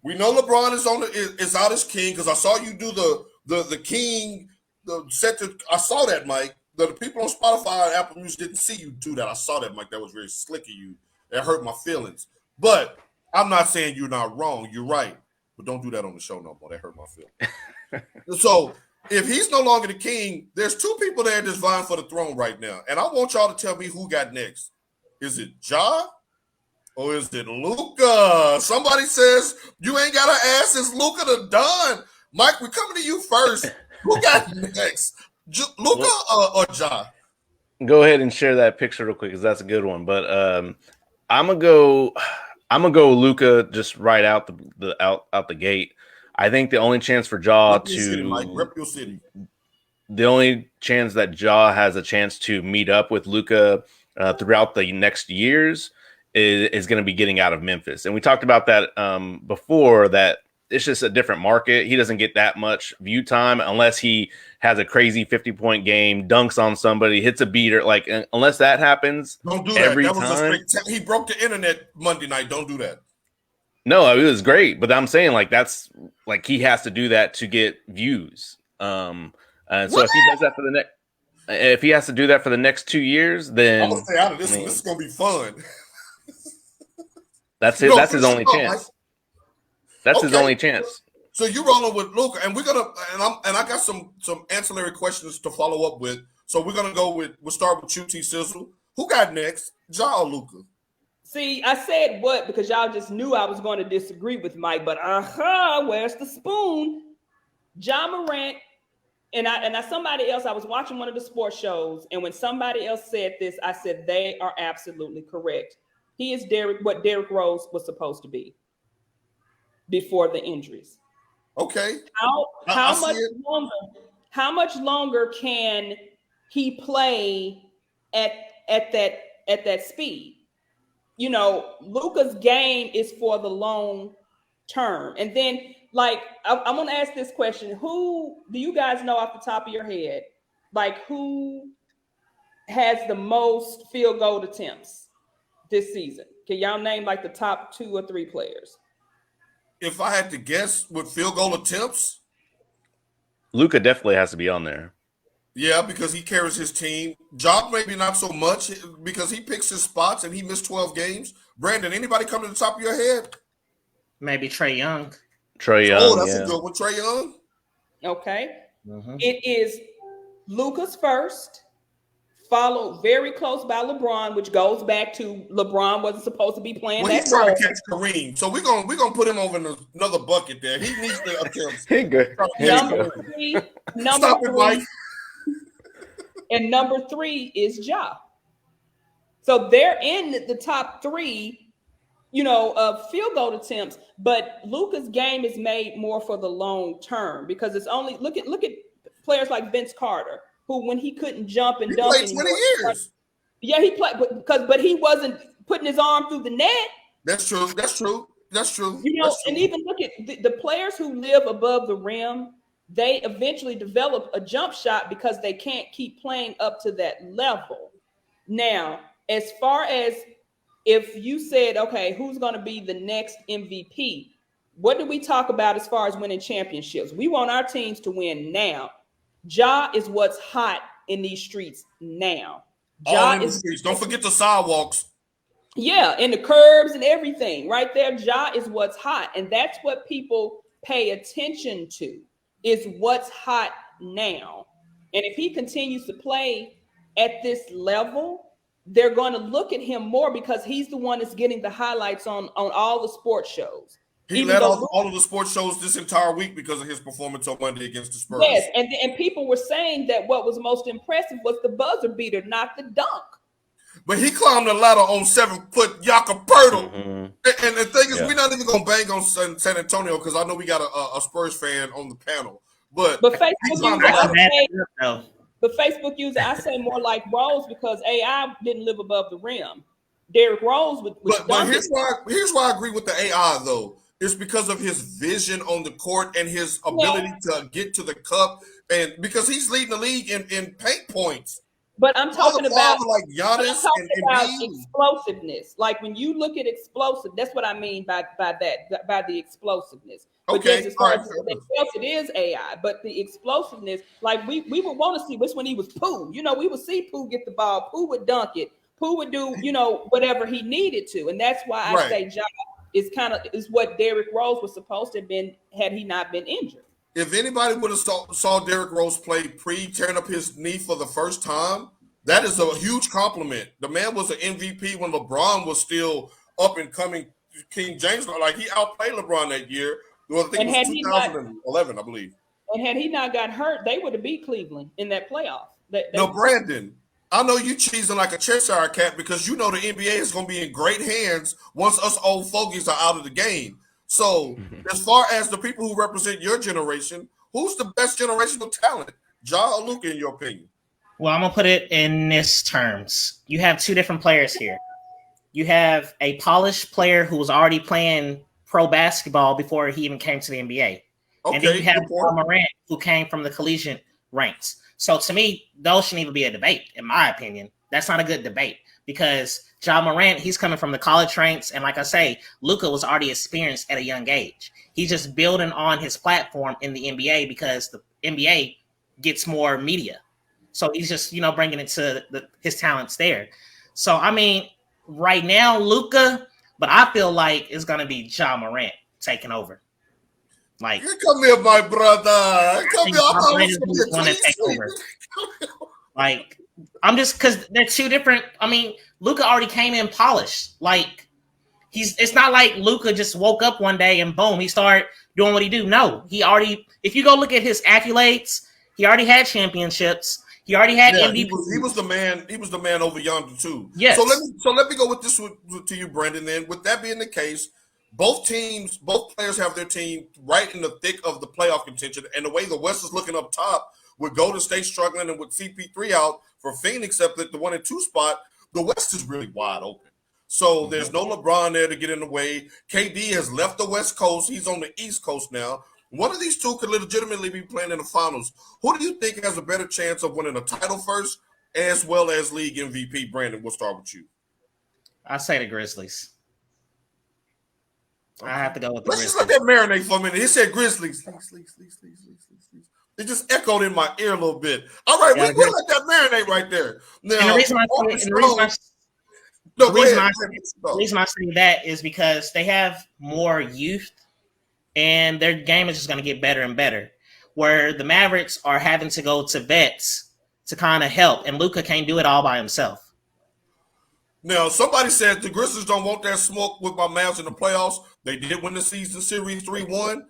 We know LeBron is out as king because I saw you do the king I saw that, Mike. The people on Spotify and Apple Music didn't see you do that. I saw that, Mike. That was very slick of you. That hurt my feelings. But I'm not saying you're not wrong. You're right. But don't do that on the show no more. That hurt my feelings. So if he's no longer the king, there's two people there that's vying for the throne right now. And I want y'all to tell me who got next. Is it Ja or is it Luka? Somebody says you ain't got to ask, is Luka the done? Mike, we're coming to you first. Who got next? Luka or Ja? Go ahead and share that picture real quick because that's a good one. But I'm gonna go Luka just right out the gate. I think the only chance for Ja the only chance that Ja has a chance to meet up with Luka throughout the next years is going to be getting out of Memphis. And we talked about that before, that it's just a different market. He doesn't get that much view time unless he has a crazy 50-point game, dunks on somebody, hits a beater. Like, unless that happens, don't do that. Every that was time. He broke the internet Monday night. Don't do that. No, it was great, but I'm saying like that's like he has to do that to get views. And so if he does that for the next, if he has to do that for the next 2 years, then I'm gonna stay out of this. This is gonna be fun. That's it. That's his only chance. That's his only chance. So you rolling with Luka, and we're gonna and I got some ancillary questions to follow up with. So we're gonna we'll start with you, T Sizzle. Who got next, Ja or Luka? See, I said what because y'all just knew I was going to disagree with Mike, but where's the spoon? Ja Morant and I somebody else. I was watching one of the sports shows, and when somebody else said this, I said they are absolutely correct. He is what Derrick Rose was supposed to be before the injuries. Okay. How much longer can he play at that speed? You know, Luka's game is for the long term. And then, like, I'm going to ask this question. Who do you guys know off the top of your head, like, who has the most field goal attempts this season? Can y'all name, like, the top 2 or 3 players? If I had to guess with field goal attempts, Luka definitely has to be on there. Yeah, because he carries his team. Ja maybe not so much because he picks his spots and he missed 12 games. Brandon, anybody come to the top of your head? Maybe Trae Young. Oh, that's a good one. Trae Young. Okay. Mm-hmm. It is Luka's first, followed very close by LeBron, which goes back to LeBron wasn't supposed to be playing that he's trying to catch Kareem. So we're gonna put him over in another bucket there. He needs the attempts. He good. Stop it, Mike. And number 3 is Ja. So they're in the top 3, field goal attempts, but Luka's game is made more for the long term because it's only look at players like Vince Carter, who when he couldn't jump and dunk played 20 years. Yeah, he played, but he wasn't putting his arm through the net. That's true. That's true. And even look at the players who live above the rim. They eventually develop a jump shot because they can't keep playing up to that level. Now, as far as if you said, okay, who's going to be the next MVP? What do we talk about as far as winning championships? We want our teams to win now. Ja is what's hot in these streets now. All in the streets. Don't forget the sidewalks. Yeah, and the curbs and everything. Right there, Ja is what's hot. And that's what people pay attention to, is what's hot now. And if he continues to play at this level, they're going to look at him more because he's the one that's getting the highlights on all the sports shows. He led off all of the sports shows this entire week because of his performance on Monday against the Spurs. Yes, and people were saying that what was most impressive was the buzzer beater, not the dunk. But he climbed the ladder on 7-foot Yakapurtle. Mm-hmm. And the thing is, we're not even going to bang on San Antonio because I know we got a Spurs fan on the panel. But Facebook user, I say more like Rose because AI didn't live above the rim. Derrick Rose was but here's why I agree with the AI though. It's because of his vision on the court and his ability to get to the cup, and because he's leading the league in paint points. But I'm talking about like Giannis and explosiveness. Like when you look at explosive, that's what I mean by the explosiveness. But okay, as far as it is AI, but the explosiveness, like we would want to see this when he was Pooh. We would see Pooh get the ball, Pooh would dunk it, Pooh would do whatever he needed to, and that's why I say Ja is what Derrick Rose was supposed to have been had he not been injured. If anybody would have saw Derrick Rose play tearing up his knee for the first time, that is a huge compliment. The man was an MVP when LeBron was still up and coming. King James, like he outplayed LeBron that year. Well, I think it was 2011, I believe. And had he not got hurt, they would have beat Cleveland in that playoff. No, Brandon, I know you cheesing like a Cheshire cat because you know the NBA is going to be in great hands once us old fogies are out of the game. So, as far as the people who represent your generation, who's the best generational talent, Ja or Luka, in your opinion? Well, I'm going to put it in this terms. You have two different players here. You have a polished player who was already playing pro basketball before he even came to the NBA. Okay, and then you have Ja Morant, who came from the collegiate ranks. So, to me, those shouldn't even be a debate, in my opinion. That's not a good debate because Ja Morant, he's coming from the college ranks. And like I say, Luka was already experienced at a young age. He's just building on his platform in the NBA because the NBA gets more media. So he's just, bringing it to his talents there. So, I mean, right now, Luka, but I feel like it's going to be Ja Morant taking over. Like, come here, my brother. Come here. Like, I'm just because they're two different. I mean, Luka already came in polished. Like, it's not like Luka just woke up one day and boom, he started doing what he do. No, he already. If you go look at his accolades, he already had championships. He already had MVP. He was the man. He was the man over yonder too. Yes. So let me go with this to you, Brandon. Then, with that being the case, both players have their team right in the thick of the playoff contention, and the way the West is looking up top, with Golden State struggling and with CP3 out for Phoenix up at the 1 and 2 spot, the West is really wide open. So there's no LeBron there to get in the way. KD has left the West Coast. He's on the East Coast now. One of these two could legitimately be playing in the finals. Who do you think has a better chance of winning a title first as well as league MVP? Brandon, we'll start with you. I say the Grizzlies. Okay. I have to go with the Grizzlies. Let's just let that marinate for a minute. He said Grizzlies. It just echoed in my ear a little bit. All right, we'll let that marinate right there. Now, and the reason I say that is because they have more youth and their game is just going to get better and better. Where the Mavericks are having to go to vets to kind of help, and Luka can't do it all by himself. Now, somebody said the Grizzlies don't want that smoke with my Mavs in the playoffs. They did win the season series 3-1,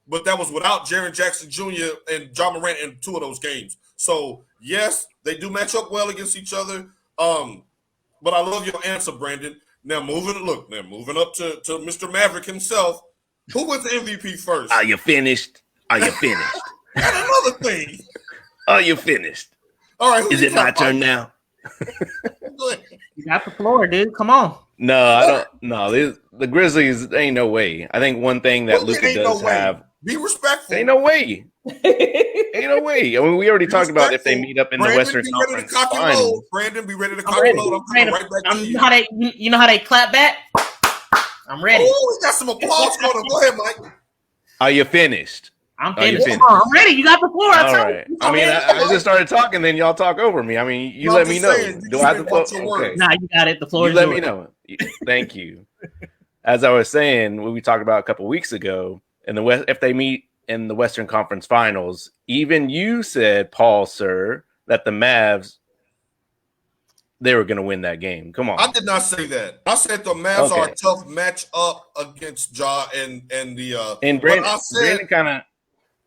but that was without Jaren Jackson Jr. and Ja Morant in 2 of those games. So, yes, they do match up well against each other. But I love your answer, Brandon. Now moving up to Mr. Maverick himself. Who wins the MVP first? Are you finished? Are you finished? And another thing. Are you finished? All right, is it my turn now? You got the floor, dude. Come on. No, I don't. No, the Grizzlies ain't no way. I think one thing that Luka does have. Be respectful. Ain't no way. Ain't no way. I mean, we already talked about if they meet up in the Western Conference Finals. Brandon, be ready to cock and load. I'm coming right back to you. You know how they clap back? I'm ready. Oh, we got some applause going on. Go ahead, Mike. Are you finished? I'm finished. I'm ready. You got the floor. All right. I mean, I just started talking, then y'all talk over me. I mean, you let me know. Do I have the floor? Okay. Nah, you got it. The floor is yours. Let me know. Thank you. As I was saying, when we talked about a couple weeks ago, in the West, if they meet in the Western Conference Finals, even you said, Paul, sir, that the Mavs, they were going to win that game. Come on. I did not say that. I said the Mavs are a tough match up against Ja and the and Brandon kind of.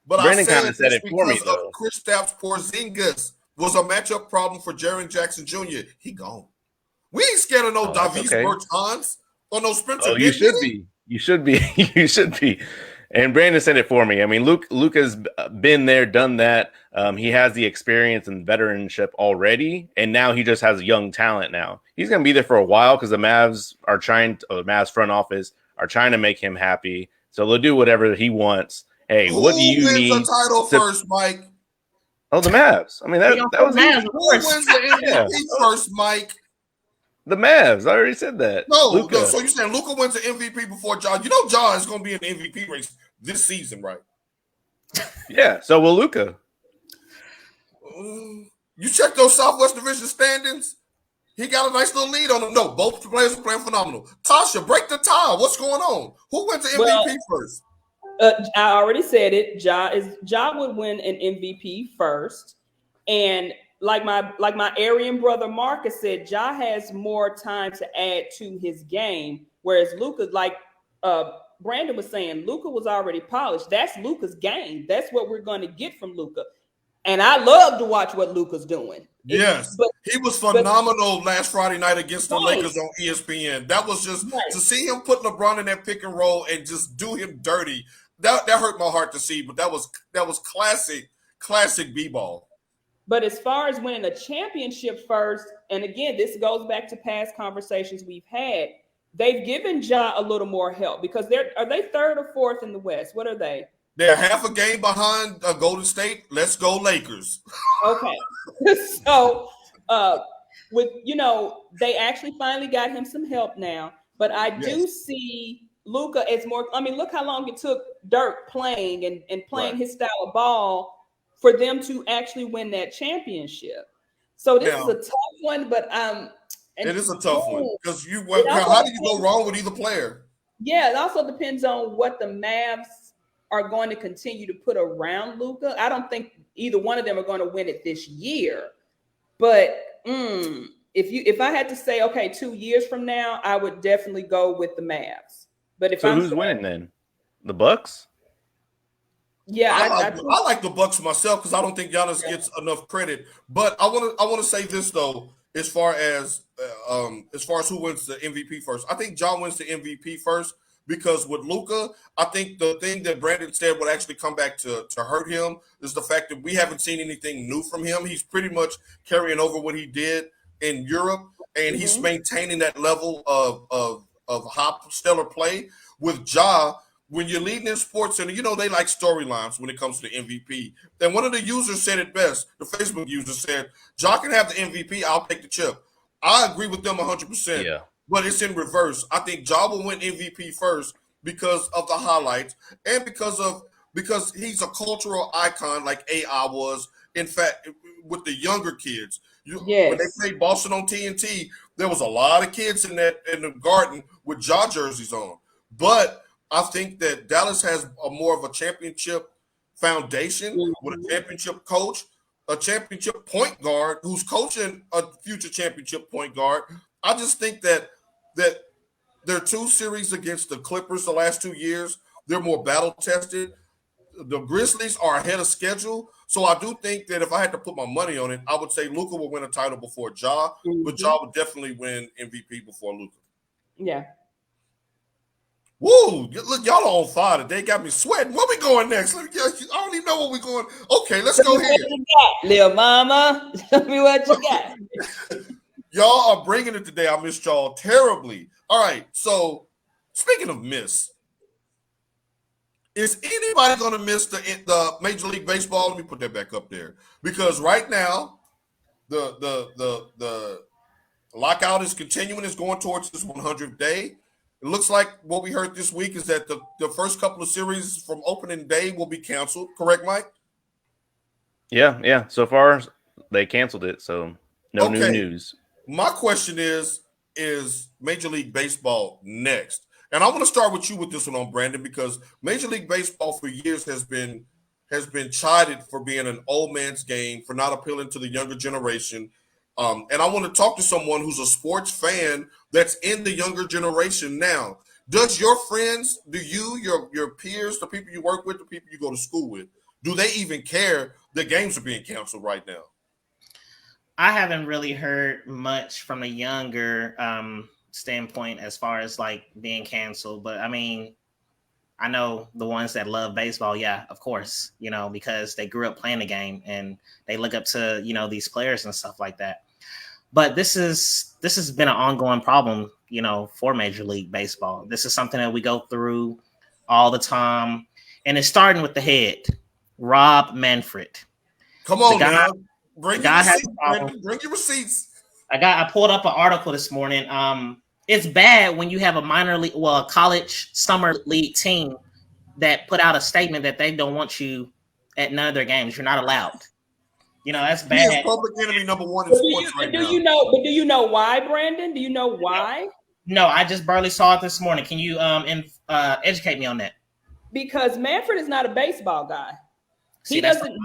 But Brandon kind of said it for me, though. Kristaps Porzingis was a matchup problem for Jaren Jackson Jr. He gone. We ain't scared of no Davis Bertans or no Spencer. Oh, you should be. You should be. You should be. And Brandon said it for me. I mean, Luka's been there, done that. He has the experience and veteranship already, and now he just has young talent now. He's going to be there for a while because the Mavs front office are trying to make him happy. So they'll do whatever he wants. Hey, what do you need? Who wins the title first, Mike? Oh, the Mavs. I mean, that was Mavs. Who wins the MVP first, Mike? The Mavs. I already said that. No. So you're saying Luka wins the MVP before Ja? You know Ja is going to be in the MVP race this season, right? Yeah. So will Luka. You check those Southwest Division standings. He got a nice little lead on them. No, both players are playing phenomenal. Tasha, break the tie. What's going on? Who wins the MVP first? I already said it. Ja would win an MVP first, and like my Aryan brother Marcus said, Ja has more time to add to his game, whereas Luka, like Brandon was saying, Luka was already polished. That's Luka's game. That's what we're going to get from Luka, and I love to watch what Luka's doing. Yes, but he was phenomenal last Friday night against the Lakers on ESPN. That was just to see him put LeBron in that pick and roll and just do him dirty. That hurt my heart to see, but that was classic b-ball. But as far as winning a championship first, and again, this goes back to past conversations we've had. They've given Ja a little more help because are they third or fourth in the West? What are they? They're half a game behind Golden State. Let's go Lakers. Okay, so they actually finally got him some help now. But I do see Luka as more. I mean, look how long it took Dirk playing and playing his style of ball for them to actually win that championship. So this is a tough one, but it is a tough one because how do you go wrong with either player? Yeah, it also depends on what the Mavs are going to continue to put around Luka. I don't think either one of them are going to win it this year. But if I had to say, okay, 2 years from now, I would definitely go with the Mavs. But who's winning then? The Bucks? Yeah, I like the Bucks myself because I don't think Giannis gets enough credit. But I want to say this though, as far as who wins the MVP first, I think Ja wins the MVP first because with Luka, I think the thing that Brandon said would actually come back to hurt him is the fact that we haven't seen anything new from him. He's pretty much carrying over what he did in Europe, and he's maintaining that level of high stellar play. With Ja, when you're leading in sports, and they like storylines when it comes to the MVP. And one of the users said it best. The Facebook user said, Ja can have the MVP, I'll take the chip. I agree with them 100%. Yeah. But it's in reverse. I think Ja will win MVP first because of the highlights and because he's a cultural icon like AI was. In fact, with the younger kids. When they played Boston on TNT, there was a lot of kids in the Garden with Ja jerseys on. But I think that Dallas has more of a championship foundation with a championship coach, a championship point guard who's coaching a future championship point guard. I just think that their 2 series against the Clippers the last 2 years, they're more battle tested. The Grizzlies are ahead of schedule. So I do think that if I had to put my money on it, I would say Luka will win a title before Ja, but Ja would definitely win MVP before Luka. Yeah. Woo! Look, y'all are on fire today. Got me sweating. Where we going next? I don't even know where we going. Okay, let's go here. Little mama, tell me what you got. Y'all are bringing it today. I missed y'all terribly. All right, so speaking of miss, is anybody going to miss the Major League Baseball? Let me put that back up there, because right now the lockout is continuing. It's going towards this 100th day. It looks like what we heard this week is that the first couple of series from opening day will be canceled. Correct, Mike? Yeah. So far, they canceled it, so no new news. My question is Major League Baseball next? And I want to start with you with this one on Brandon, because Major League Baseball for years has been chided for being an old man's game, for not appealing to the younger generation. And I want to talk to someone who's a sports fan that's in the younger generation now. Does your friends, your peers, the people you work with, the people you go to school with, do they even care that games are being canceled right now? I haven't really heard much from the younger standpoint as far as like being canceled. But I mean, I know the ones that love baseball, yeah, of course, because they grew up playing the game and they look up to, these players and stuff like that. But this has been an ongoing problem, for Major League Baseball. This is something that we go through all the time. And it's starting with the head, Rob Manfred. Come on, now. Bring your receipts. I pulled up an article this morning. It's bad when you have a minor league, a college summer league team that put out a statement that they don't want you at none of their games. You're not allowed. That's bad. He is public enemy number one in sports right now. Do you know why, Brandon? Do you know why? No, I just barely saw it this morning. Can you educate me on that? Because Manfred is not a baseball guy. He doesn't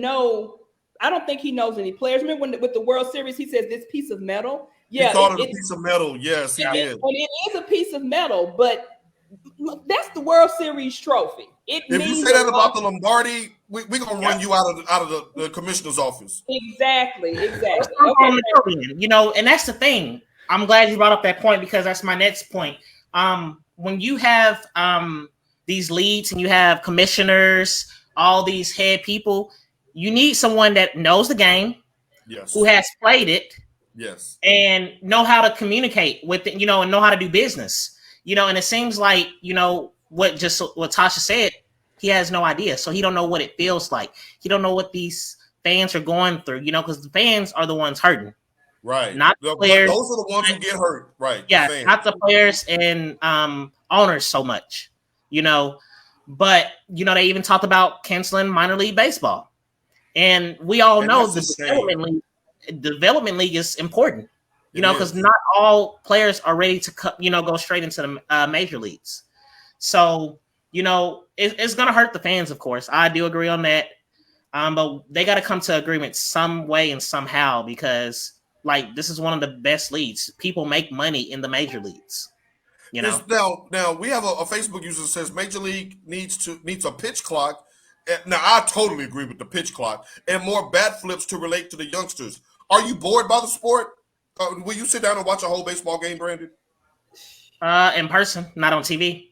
know. I don't think he knows any players. Remember with the World Series, he says this piece of metal. Yeah, he called it a piece of metal. Yes, he did. And it is a piece of metal, but that's the World Series trophy. If you say that about the Lombardi, we're gonna run you out of the commissioner's office. Exactly. Okay. And that's the thing. I'm glad you brought up that point, because that's my next point. When you have these leads and you have commissioners, all these head people, you need someone that knows the game, yes, who has played it, yes, and know how to communicate with it, and know how to do business. And it seems like, what Tasha said, he has no idea. So he don't know what it feels like. He don't know what these fans are going through, because the fans are the ones hurting. Right. Not the players. Those are the ones who get hurt. Right. Yeah, not the players and owners so much, But, they even talked about canceling minor league baseball. And we all know the development league is important. Because not all players are ready to go straight into the major leagues. So, it's going to hurt the fans, of course. I do agree on that. But they got to come to agreement some way and somehow, because this is one of the best leagues. People make money in the major leagues. Now we have a Facebook user that says Major League needs a pitch clock. Now I totally agree with the pitch clock and more bat flips to relate to the youngsters. Are you bored by the sport? Will you sit down and watch a whole baseball game, Brandon? In person, not on TV.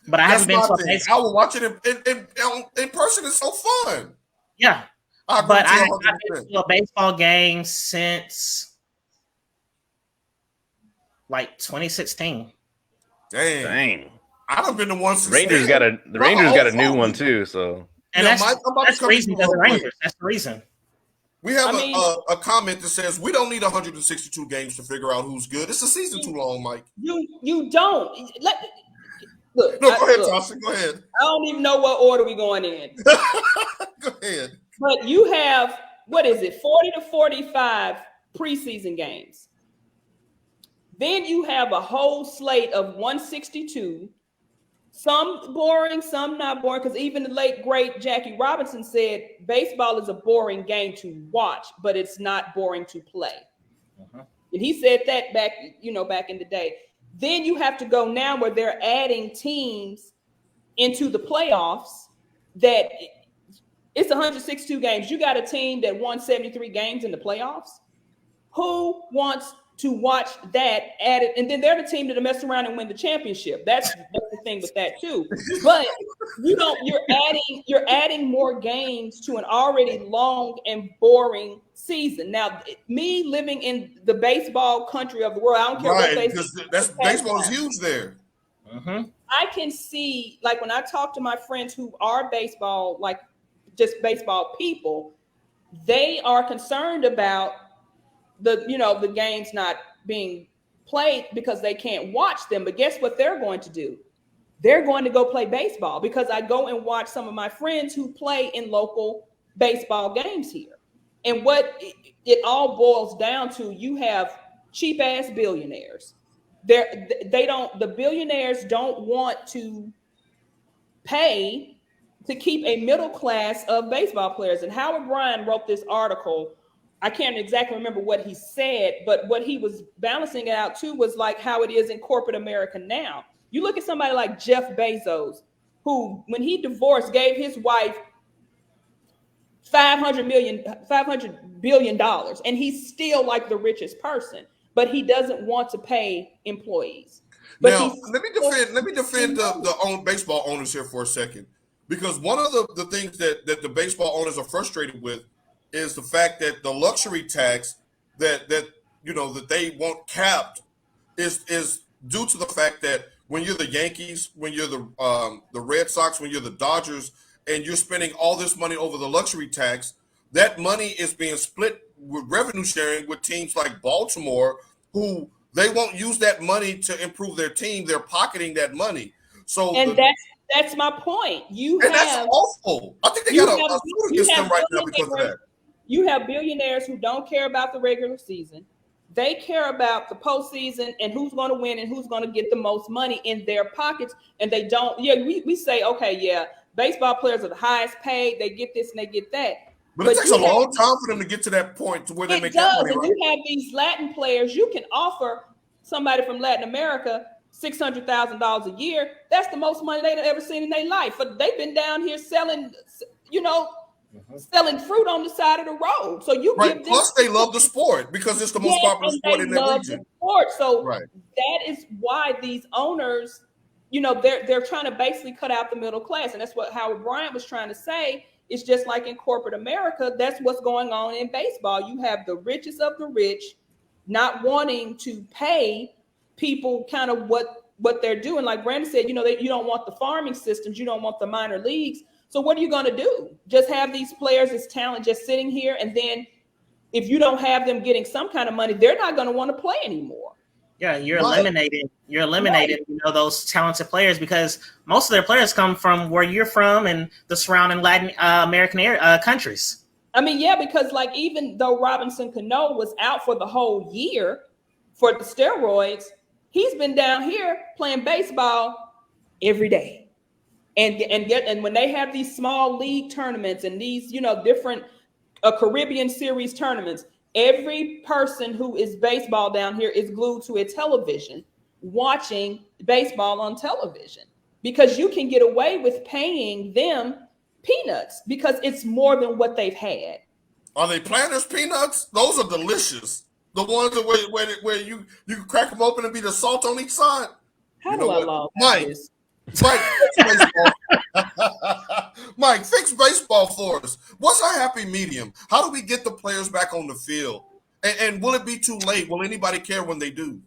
But I haven't been to a baseball. I will watch it in person. It's so fun. Yeah, but I haven't been to a baseball game since 2016. Dang. I done been to one since Rangers got a new one too. So that's the reason. That's the reason. We have a comment that says we don't need 162 games to figure out who's good. It's a season too long, Mike. You don't. Look. No, go ahead, Tasha. Go ahead. I don't even know what order we're going in. Go ahead. But you have, 40 to 45 preseason games. Then you have a whole slate of 162. Some boring, some not boring, because even the late, great Jackie Robinson said baseball is a boring game to watch, but it's not boring to play. Uh-huh. And he said that back in the day. Then you have to go now where they're adding teams into the playoffs that it's 162 games. You got a team that won 73 games in the playoffs. Who wants to watch that added, and then they're the team that mess around and win the championship. That's the thing with that too. But you're adding more games to an already long and boring season. Now, me living in the baseball country of the world, I don't care what baseball is huge there. Mm-hmm. I can see, like when I talk to my friends who are baseball, like just baseball people, they are concerned about the games not being played because they can't watch them. But guess what they're going to do? They're going to go play baseball, because I go and watch some of my friends who play in local baseball games here. And what it all boils down to, you have cheap ass billionaires. The billionaires don't want to pay to keep a middle class of baseball players. And Howard Bryan wrote this article. I can't exactly remember what he said, but what he was balancing it out too was like how it is in corporate America now. You look at somebody like Jeff Bezos, who, when he divorced, gave his wife $500 billion, and he's still like the richest person, but he doesn't want to pay employees. But now, let me defend the baseball owners here for a second, because one of the things that the baseball owners are frustrated with is the fact that the luxury tax that they want capped is due to the fact that when you're the Yankees, when you're the Red Sox, when you're the Dodgers, and you're spending all this money over the luxury tax, that money is being split with revenue sharing with teams like Baltimore, who they won't use that money to improve their team. They're pocketing that money. So that's my point. That's awful. I think they got a suit against them right now because of that. You have billionaires who don't care about the regular season. They care about the postseason and who's going to win and who's going to get the most money in their pockets. And they don't. Yeah, we say, okay, yeah, baseball players are the highest paid. They get this and they get that. But it takes a long time for them to get to that point to where they make that money. And right? You have these Latin players. You can offer somebody from Latin America $600,000 a year. That's the most money they've ever seen in their life. But they've been down here selling, selling fruit on the side of the road. So you give them, plus they love the sport because it's the most popular sport in that region. So that is why these owners, they're trying to basically cut out the middle class. And that's what Howard Bryant was trying to say. It's just like in corporate America, that's what's going on in baseball. You have the richest of the rich not wanting to pay people kind of what they're doing. Like Brandon said, you don't want the farming systems, you don't want the minor leagues. So what are you going to do? Just have these players as talent just sitting here, and then if you don't have them getting some kind of money, they're not going to want to play anymore. Yeah, you're eliminating those talented players, because most of their players come from where you're from and the surrounding Latin American countries. I mean, yeah, because like even though Robinson Cano was out for the whole year for the steroids, he's been down here playing baseball every day. And when they have these small league tournaments and these, different Caribbean series tournaments, every person who is baseball down here is glued to a television watching baseball on television, because you can get away with paying them peanuts because it's more than what they've had. Are they Planters peanuts? Those are delicious. The ones that where you can crack them open and be the salt on each side. How do I love this? Mike, fix baseball. Mike, fix baseball for us. What's our happy medium? How do we get the players back on the field? And will it be too late? Will anybody care when they do?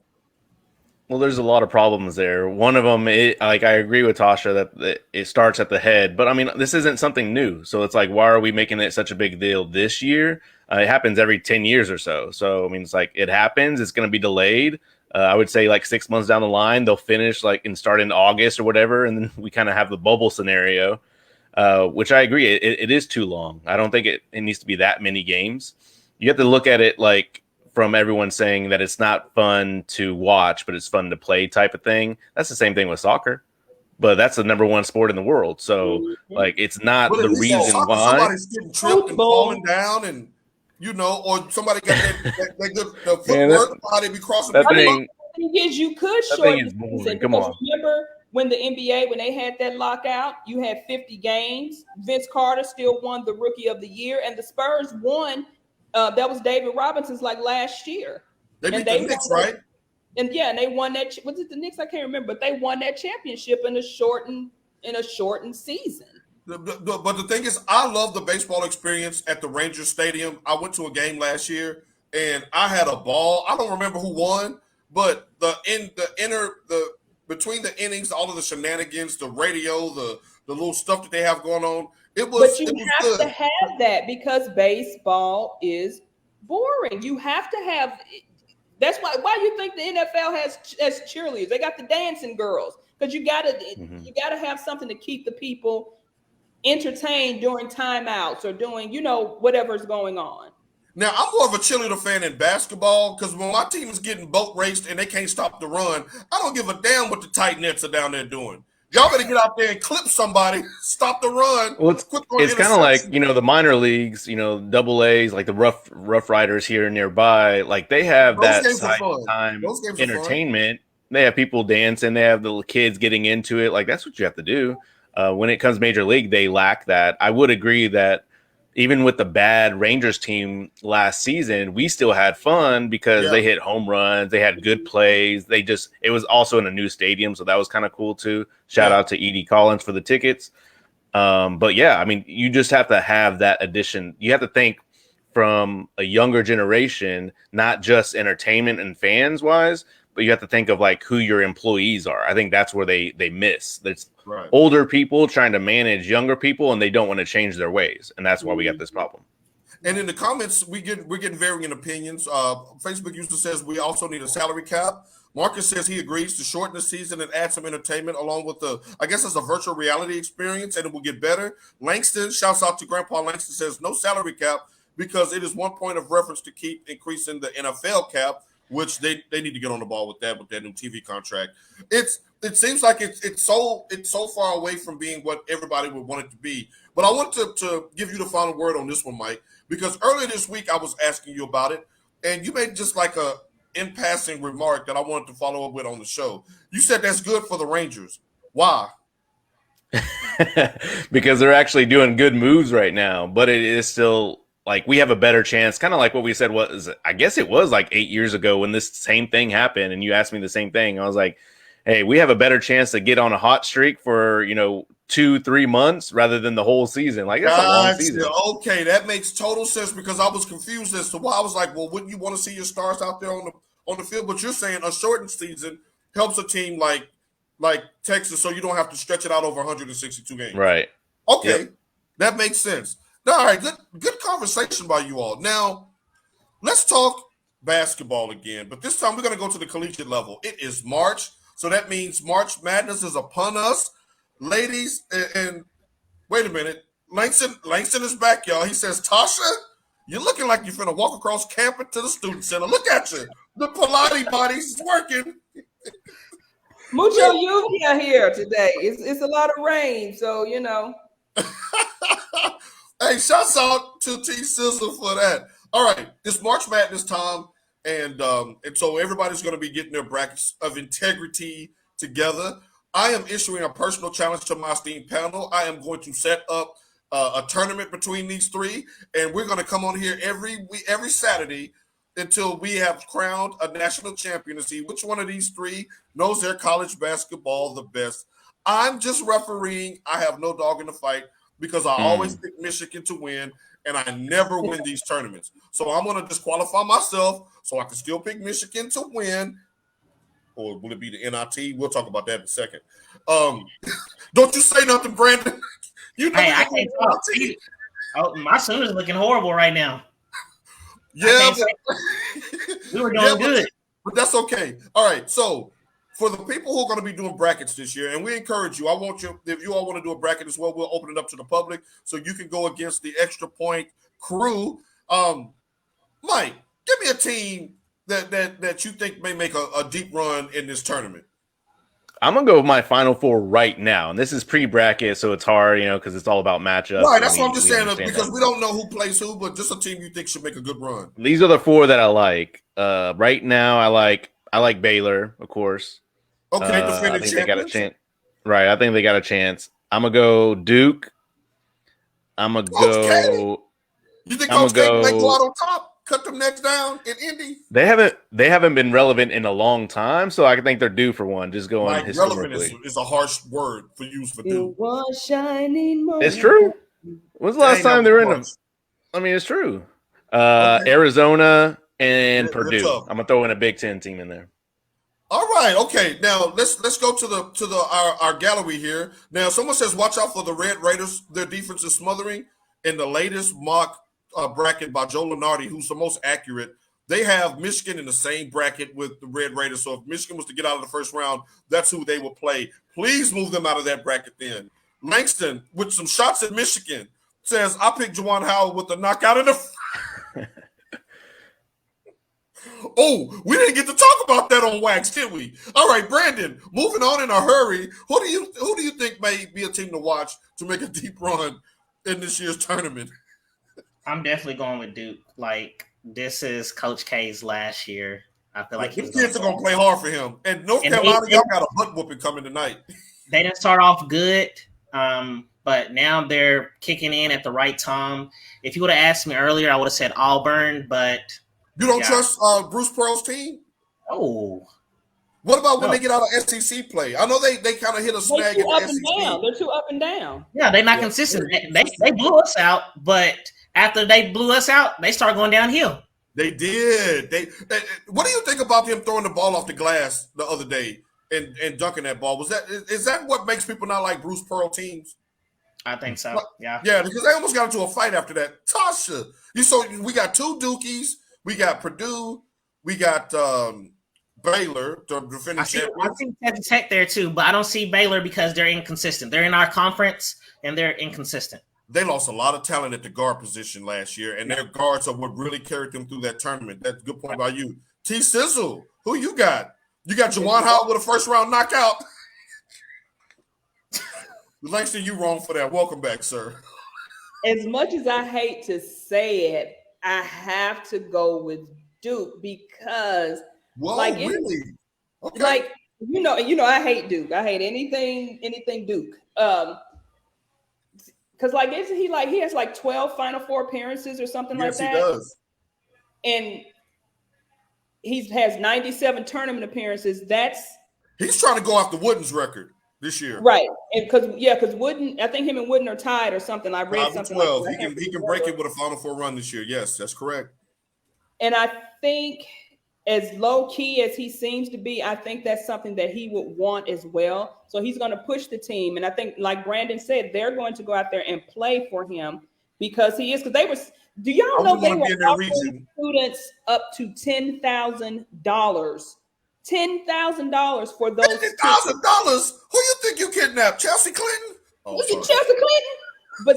Well, there's a lot of problems there. One of them, I agree with Tasha that it starts at the head. But, I mean, this isn't something new. So it's like, why are we making it such a big deal this year? It happens every 10 years or so. So, I mean, it's like it happens. It's going to be delayed. I would say like 6 months down the line, they'll finish and start in August or whatever. And then we kind of have the bubble scenario, which I agree. It is too long. I don't think it needs to be that many games. You have to look at it from everyone saying that it's not fun to watch, but it's fun to play type of thing. That's the same thing with soccer, but that's the number one sport in the world. So it's not the reason why somebody's getting tripped and falling down and, or somebody got the footwork, how they be crossing the thing. The thing is, you could shorten the season. Come on. Remember when the NBA, when they had that lockout, you had 50 games. Vince Carter still won the Rookie of the Year, and the Spurs won. That was David Robinson's last year. They beat the Knicks, right? And they won that. Was it the Knicks? I can't remember, but they won that championship in a shortened season. But the thing is, I love the baseball experience at the Rangers Stadium. I went to a game last year, and I had a ball. I don't remember who won, but between the innings, all of the shenanigans, the radio, the little stuff that they have going on, it was. But you have to have that because baseball is boring. You have to have. That's why you think the NFL has cheerleaders. They got the dancing girls because you gotta have something to keep the people entertained during timeouts or doing whatever's going on. Now I'm more of a cheerleader fan in basketball because when my team is getting boat raced and they can't stop the run, I don't give a damn what the tight nets are down there doing. Y'all better get out there and clip somebody, stop the run. Well, it's kind of like, the minor leagues, double A's, like the rough riders here nearby, like they have that time entertainment. They have people dancing. They have the kids getting into it. Like that's what you have to do. When it comes Major League, they lack that. I would agree that even with the bad Rangers team last season, we still had fun because they hit home runs. They had good plays. It was also in a new stadium. So that was kind of cool too. Shout out to Edie Collins for the tickets. But yeah, I mean, you just have to have that addition. You have to think from a younger generation, not just entertainment and fans wise, but you have to think of like who your employees are. I think that's where they miss. There's older people trying to manage younger people, and they don't want to change their ways, and that's why we got this problem. And in the comments, we're getting varying opinions. Facebook user says we also need a salary cap. Marcus says he agrees to shorten the season and add some entertainment along with I guess it's a virtual reality experience, and it will get better. Langston, shouts out to Grandpa Langston, says no salary cap because it is one point of reference to keep increasing the NFL cap, which they need to get on the ball with that new TV contract. It seems like it's so far away from being what everybody would want it to be. But I want to give you the final word on this one, Mike, because earlier this week I was asking you about it, and you made just like a in passing remark that I wanted to follow up with on the show. You said that's good for the Rangers. Why? Because they're actually doing good moves right now, but it is still like we have a better chance, kind of like what we said I guess it was like 8 years ago when this same thing happened and you asked me the same thing. I was like, hey, we have a better chance to get on a hot streak for, 2-3 months rather than the whole season. Like that's a long season. Okay, that makes total sense because I was confused as to why. I was like, well, wouldn't you want to see your stars out there on the field? But you're saying a shortened season helps a team like Texas, so you don't have to stretch it out over 162 games. Right. Okay, That makes sense. All right, good conversation by you all. Now, let's talk basketball again, but this time we're going to go to the collegiate level. It is March, so that means March Madness is upon us. Ladies, and wait a minute, Langston is back, y'all. He says, Tasha, you're looking like you're finna walk across campus to the student center. Look at you. The Pilates body's working. Mucho lluvia here today. It's a lot of rain, so Hey, shouts out to T Sizzle for that. All right, it's March Madness time, and so everybody's going to be getting their brackets of integrity together. I am issuing a personal challenge to my esteemed panel. I am going to set up a tournament between these three, and we're going to come on here every Saturday until we have crowned a national champion to see which one of these three knows their college basketball the best. I'm just refereeing. I have no dog in the fight because I always pick Michigan to win, and I never win these tournaments. So I'm going to disqualify myself so I can still pick Michigan to win. Or will it be the NIT? We'll talk about that in a second. Don't you say nothing, Brandon. I can't talk. Oh, my Sooners looking horrible right now. Yeah, we were doing good. But that's okay. All right, so for the people who are going to be doing brackets this year, and we encourage you, I want you, if you all want to do a bracket as well, we'll open it up to the public so you can go against the Extra Point crew. Mike, give me a team that you think may make a deep run in this tournament. I'm going to go with my Final Four right now. And this is pre-bracket, so it's hard, because it's all about matchups. Right, that's what I'm just saying, because we don't know who plays who, but just a team you think should make a good run. These are the four that I like. Right now, I like Baylor, of course. Okay, I think they got a chance. Right, I think they got a chance. I'm going to go Duke. I'm going to go... You think Coach K might go out on top? cut them necks down in Indy? They haven't been relevant in a long time, so I think they're due for one. Just going Like historically. relevant is a harsh word for use for dude. It was shining moment. It's true. When's the last time they were in them? I mean, it's true. Okay. Arizona and They're Purdue. tough. I'm gonna throw in a Big Ten team in there. All right, okay. Now let's go to our gallery here. Now someone says, watch out for the Red Raiders. Their defense is smothering. In the latest mock bracket by Joe Lunardi, who's the most accurate, they have Michigan in the same bracket with the Red Raiders. So if Michigan was to get out of the first round, that's who they will play. Please move them out of that bracket then. Langston, with some shots at Michigan, says, I picked Juwan Howard with the knockout in the Oh, we didn't get to talk about that on Wax, did we? All right, Brandon, moving on in a hurry. Who do you think may be a team to watch to make a deep run in this year's tournament? I'm definitely going with Duke. Like, this is Coach K's last year. I feel like these kids are going to play hard for him. And North Carolina, y'all got a butt whooping coming tonight. They didn't start off good, but now they're kicking in at the right time. If you would have asked me earlier, I would have said Auburn, but you don't trust Bruce Pearl's team? Oh. What about when they get out of SEC play? I know they kind of hit a snag in the SEC. They're too up and down. Yeah, they're not consistent. They blew us out, but after they blew us out, they started going downhill. They did. What do you think about him throwing the ball off the glass the other day and dunking that ball? Is that what makes people not like Bruce Pearl teams? I think so. Yeah. Yeah, because they almost got into a fight after that. Tasha, we got two Dukies. We got Purdue. We got Baylor, the defending champion. I think Texas Tech there too, but I don't see Baylor because they're inconsistent. They're in our conference and they're inconsistent. They lost a lot of talent at the guard position last year, and their guards are what really carried them through that tournament. That's a good point by you. T. Sizzle, who you got? You got Juwan Howard with a first-round knockout. Langston, you wrong for that. Welcome back, sir. As much as I hate to say it, I have to go with Duke because, really? Okay. Like you know, I hate Duke. I hate anything Duke. Because he has 12 Final Four appearances or something like that. Yes, he does. And he has 97 tournament appearances. He's trying to go off the Wooden's record this year, right? And because Wooden, I think him and Wooden are tied or something. I read something 12. Like that. He can break it with a Final Four run this year. Yes, that's correct. And I think, as low key as he seems to be, I think that's something that he would want as well. So he's going to push the team. And I think, like Brandon said, they're going to go out there and play for him because he is. Because do y'all know they were offering students up to $10,000? $10,000 for those. $10,000? Who you think you kidnapped? Chelsea Clinton? Chelsea Clinton? But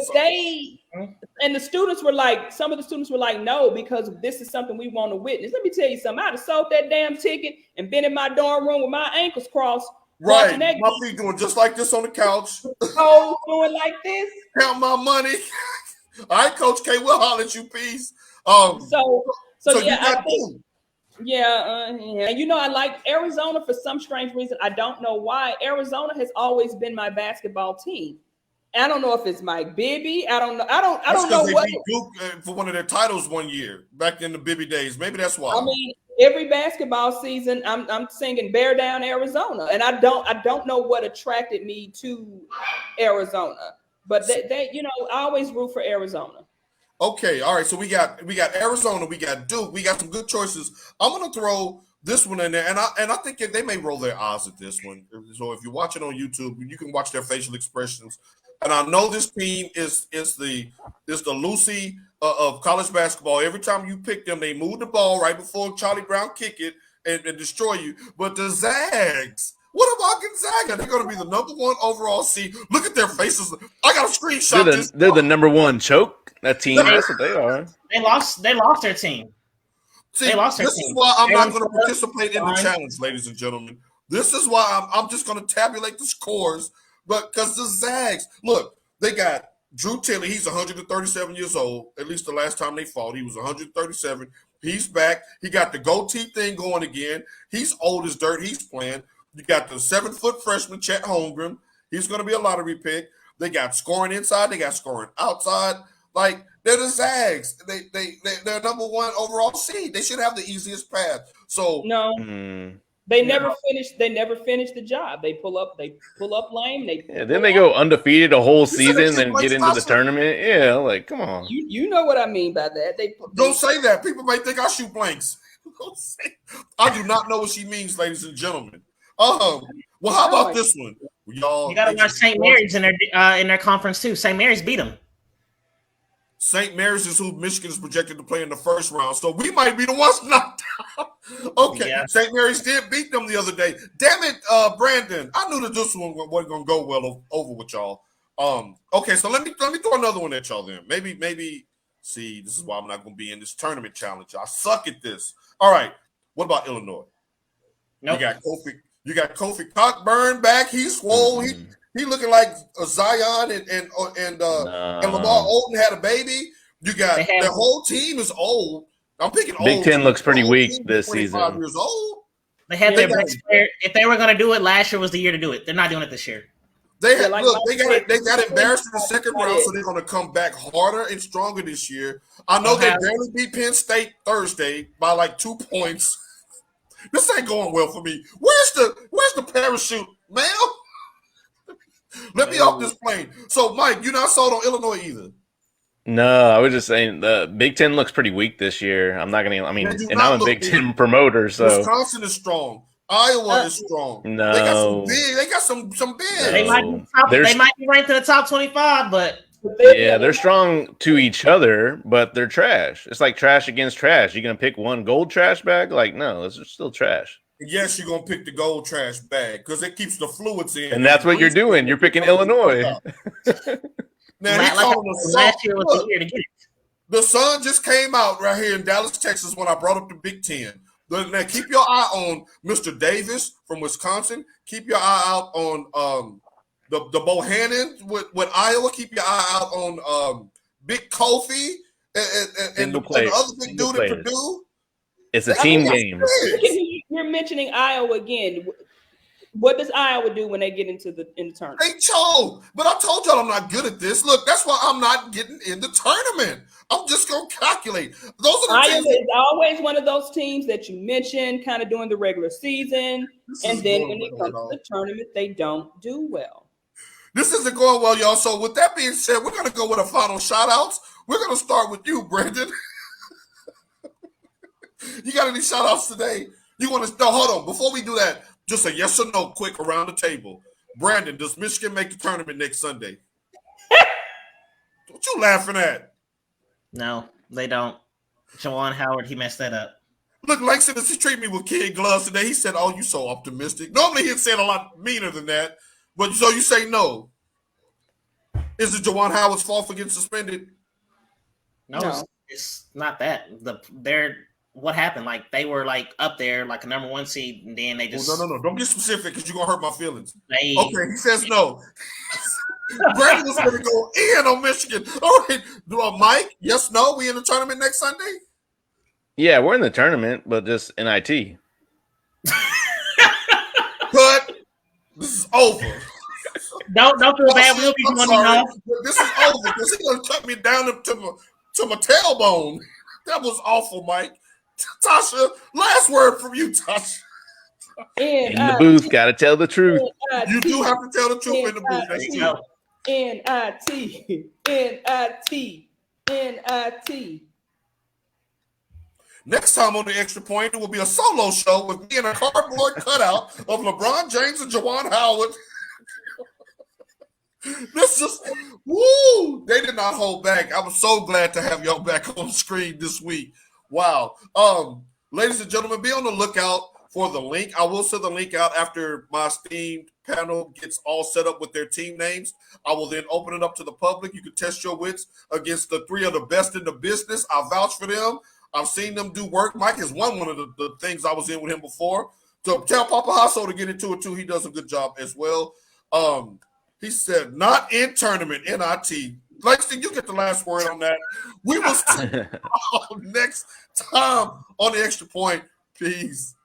and the students were like, some of the students were like, no, because this is something we want to witness. Let me tell you something. I'd have sold that damn ticket and been in my dorm room with my ankles crossed. Right. My feet doing just like this on the couch. Toes doing like this. Count my money. All right, Coach K, we'll holler at you, peace. So yeah, I think. Yeah. And I like Arizona for some strange reason. I don't know why. Arizona has always been my basketball team. I don't know if it's Mike Bibby. I don't know. I don't know what. They beat Duke for one of their titles one year back in the Bibby days. Maybe that's why. I mean, every basketball season, I'm singing "Bear Down Arizona," and I don't know what attracted me to Arizona, but they I always root for Arizona. Okay, all right. So we got Arizona, we got Duke, we got some good choices. I'm gonna throw this one in there, and I think they may roll their eyes at this one. So if you watch it on YouTube, you can watch their facial expressions. And I know this team is the Lucy of college basketball. Every time you pick them, they move the ball right before Charlie Brown kick it and destroy you. But the Zags, what about Gonzaga? They're going to be the number one overall seed. Look at their faces. I got a screenshot. They're the number one choke. That team, that's what they are. They lost their team. See, this is why I'm not going to participate in the challenge, ladies and gentlemen. This is why I'm just going to tabulate the scores. But because the Zags, look, they got Drew Tilley. He's 137 years old. At least the last time they fought, he was 137. He's back. He got the goatee thing going again. He's old as dirt. He's playing. You got the 7-foot freshman, Chet Holmgren. He's going to be a lottery pick. They got scoring inside. They got scoring outside. Like, They're the Zags. They're number one overall seed. They should have the easiest path. So no, they never finished. They never finished the job. They pull up lame. Then they go undefeated a whole season and get into the Thompson? tournament. Yeah, like come on. You know what I mean by that. Don't say that. People may think I shoot blanks. I do not know what she means, ladies and gentlemen. Well, how about this one? Y'all, you got to watch St. Mary's in their conference too. St. Mary's beat them. St. Mary's is who Michigan is projected to play in the first round, so we might be the ones knocked out. Okay, yeah. St. Mary's did beat them the other day. Damn it, Brandon! I knew that this one wasn't gonna go well over with y'all. Okay, so let me throw another one at y'all then. Maybe. See, this is why I'm not gonna be in this tournament challenge. I suck at this. All right, what about Illinois? Nope. You got Kofi Cockburn back. He's swole. He looking like a Zion and Lamar Odom had a baby. You got the whole team is old. I'm picking old. Big Ten looks pretty weak this season. 25 years old. They had their best player. If they were going to do it, last year was the year to do it. They're not doing it this year. They got embarrassed in the second round, so they're going to come back harder and stronger this year. I know they barely beat Penn State Thursday by like 2 points. This ain't going well for me. Where's the parachute, man? Let me off this plane. So, Mike, you're not sold on Illinois either. No, I was just saying the Big Ten looks pretty weak this year. I'm not going to. I mean, and I'm a Big Ten promoter, so Wisconsin is strong. Iowa is strong. No, they got some big. They might be ranked in the top 25, but yeah, they're strong to each other, but they're trash. It's like trash against trash. You're gonna pick one gold trash bag? Like, no, it's still trash. Yes, you're gonna pick the gold trash bag because it keeps the fluids in. And that's what you're doing. You're picking Illinois. Now, last year was the year to get it. The sun just came out right here in Dallas, Texas, when I brought up the Big Ten. Now, keep your eye on Mr. Davis from Wisconsin. Keep your eye out on the Bohannon with Iowa. Keep your eye out on Big Kofi and the other big dude at Purdue. It's a team game. You're mentioning Iowa again. What does Iowa do when they get into the tournament? They choke. But I told y'all I'm not good at this. Look, that's why I'm not getting in the tournament. I'm just going to calculate. Those are the Iowa is always one of those teams that you mentioned kind of during the regular season. And then when it comes to the tournament, they don't do well. This isn't going well, y'all. So with that being said, we're going to go with a final shout-outs. We're going to start with you, Brandon. You got any shout-outs today? You want to – no, hold on. Before we do that, just a yes or no quick around the table. Brandon, does Michigan make the tournament next Sunday? What you laughing at? No, they don't. Juwan Howard, he messed that up. Look, like said, he treated me with kid gloves today. He said, "Oh, you so optimistic." Normally, he'd say it a lot meaner than that. But so you say no. Is it Juwan Howard's fault for getting suspended? No. It's not that. What happened? Like they were like up there, like a number one seed, and then they just no. Don't get specific because you're gonna hurt my feelings. Okay, he says no. Brandon was gonna go in on Michigan. All right, Mike. Yes, no. We in the tournament next Sunday. Yeah, we're in the tournament, but just NIT. But this is over. Don't feel bad. We'll be doing enough. This is over because he's gonna cut me down to my tailbone. That was awful, Mike. Tasha, last word from you, Tasha. In the booth, got to tell the truth. You do have to tell the truth in the booth. That's true. N-I-T. Next time on the Extra Point, it will be a solo show with me and a cardboard cutout of LeBron James and Juwan Howard. This is woo! They did not hold back. I was so glad to have y'all back on screen this week. Wow. Ladies and gentlemen, be on the lookout for the link. I will send the link out after my esteemed panel gets all set up with their team names. I will then open it up to the public. You can test your wits against the three of the best in the business. I vouch for them. I've seen them do work. Mike has won one of the things I was in with him before. So tell Papa Hasso to get into it too. He does a good job as well. He said, not in tournament, NIT. Langston, you get the last word on that. We will see you next time on the Extra Point. Peace.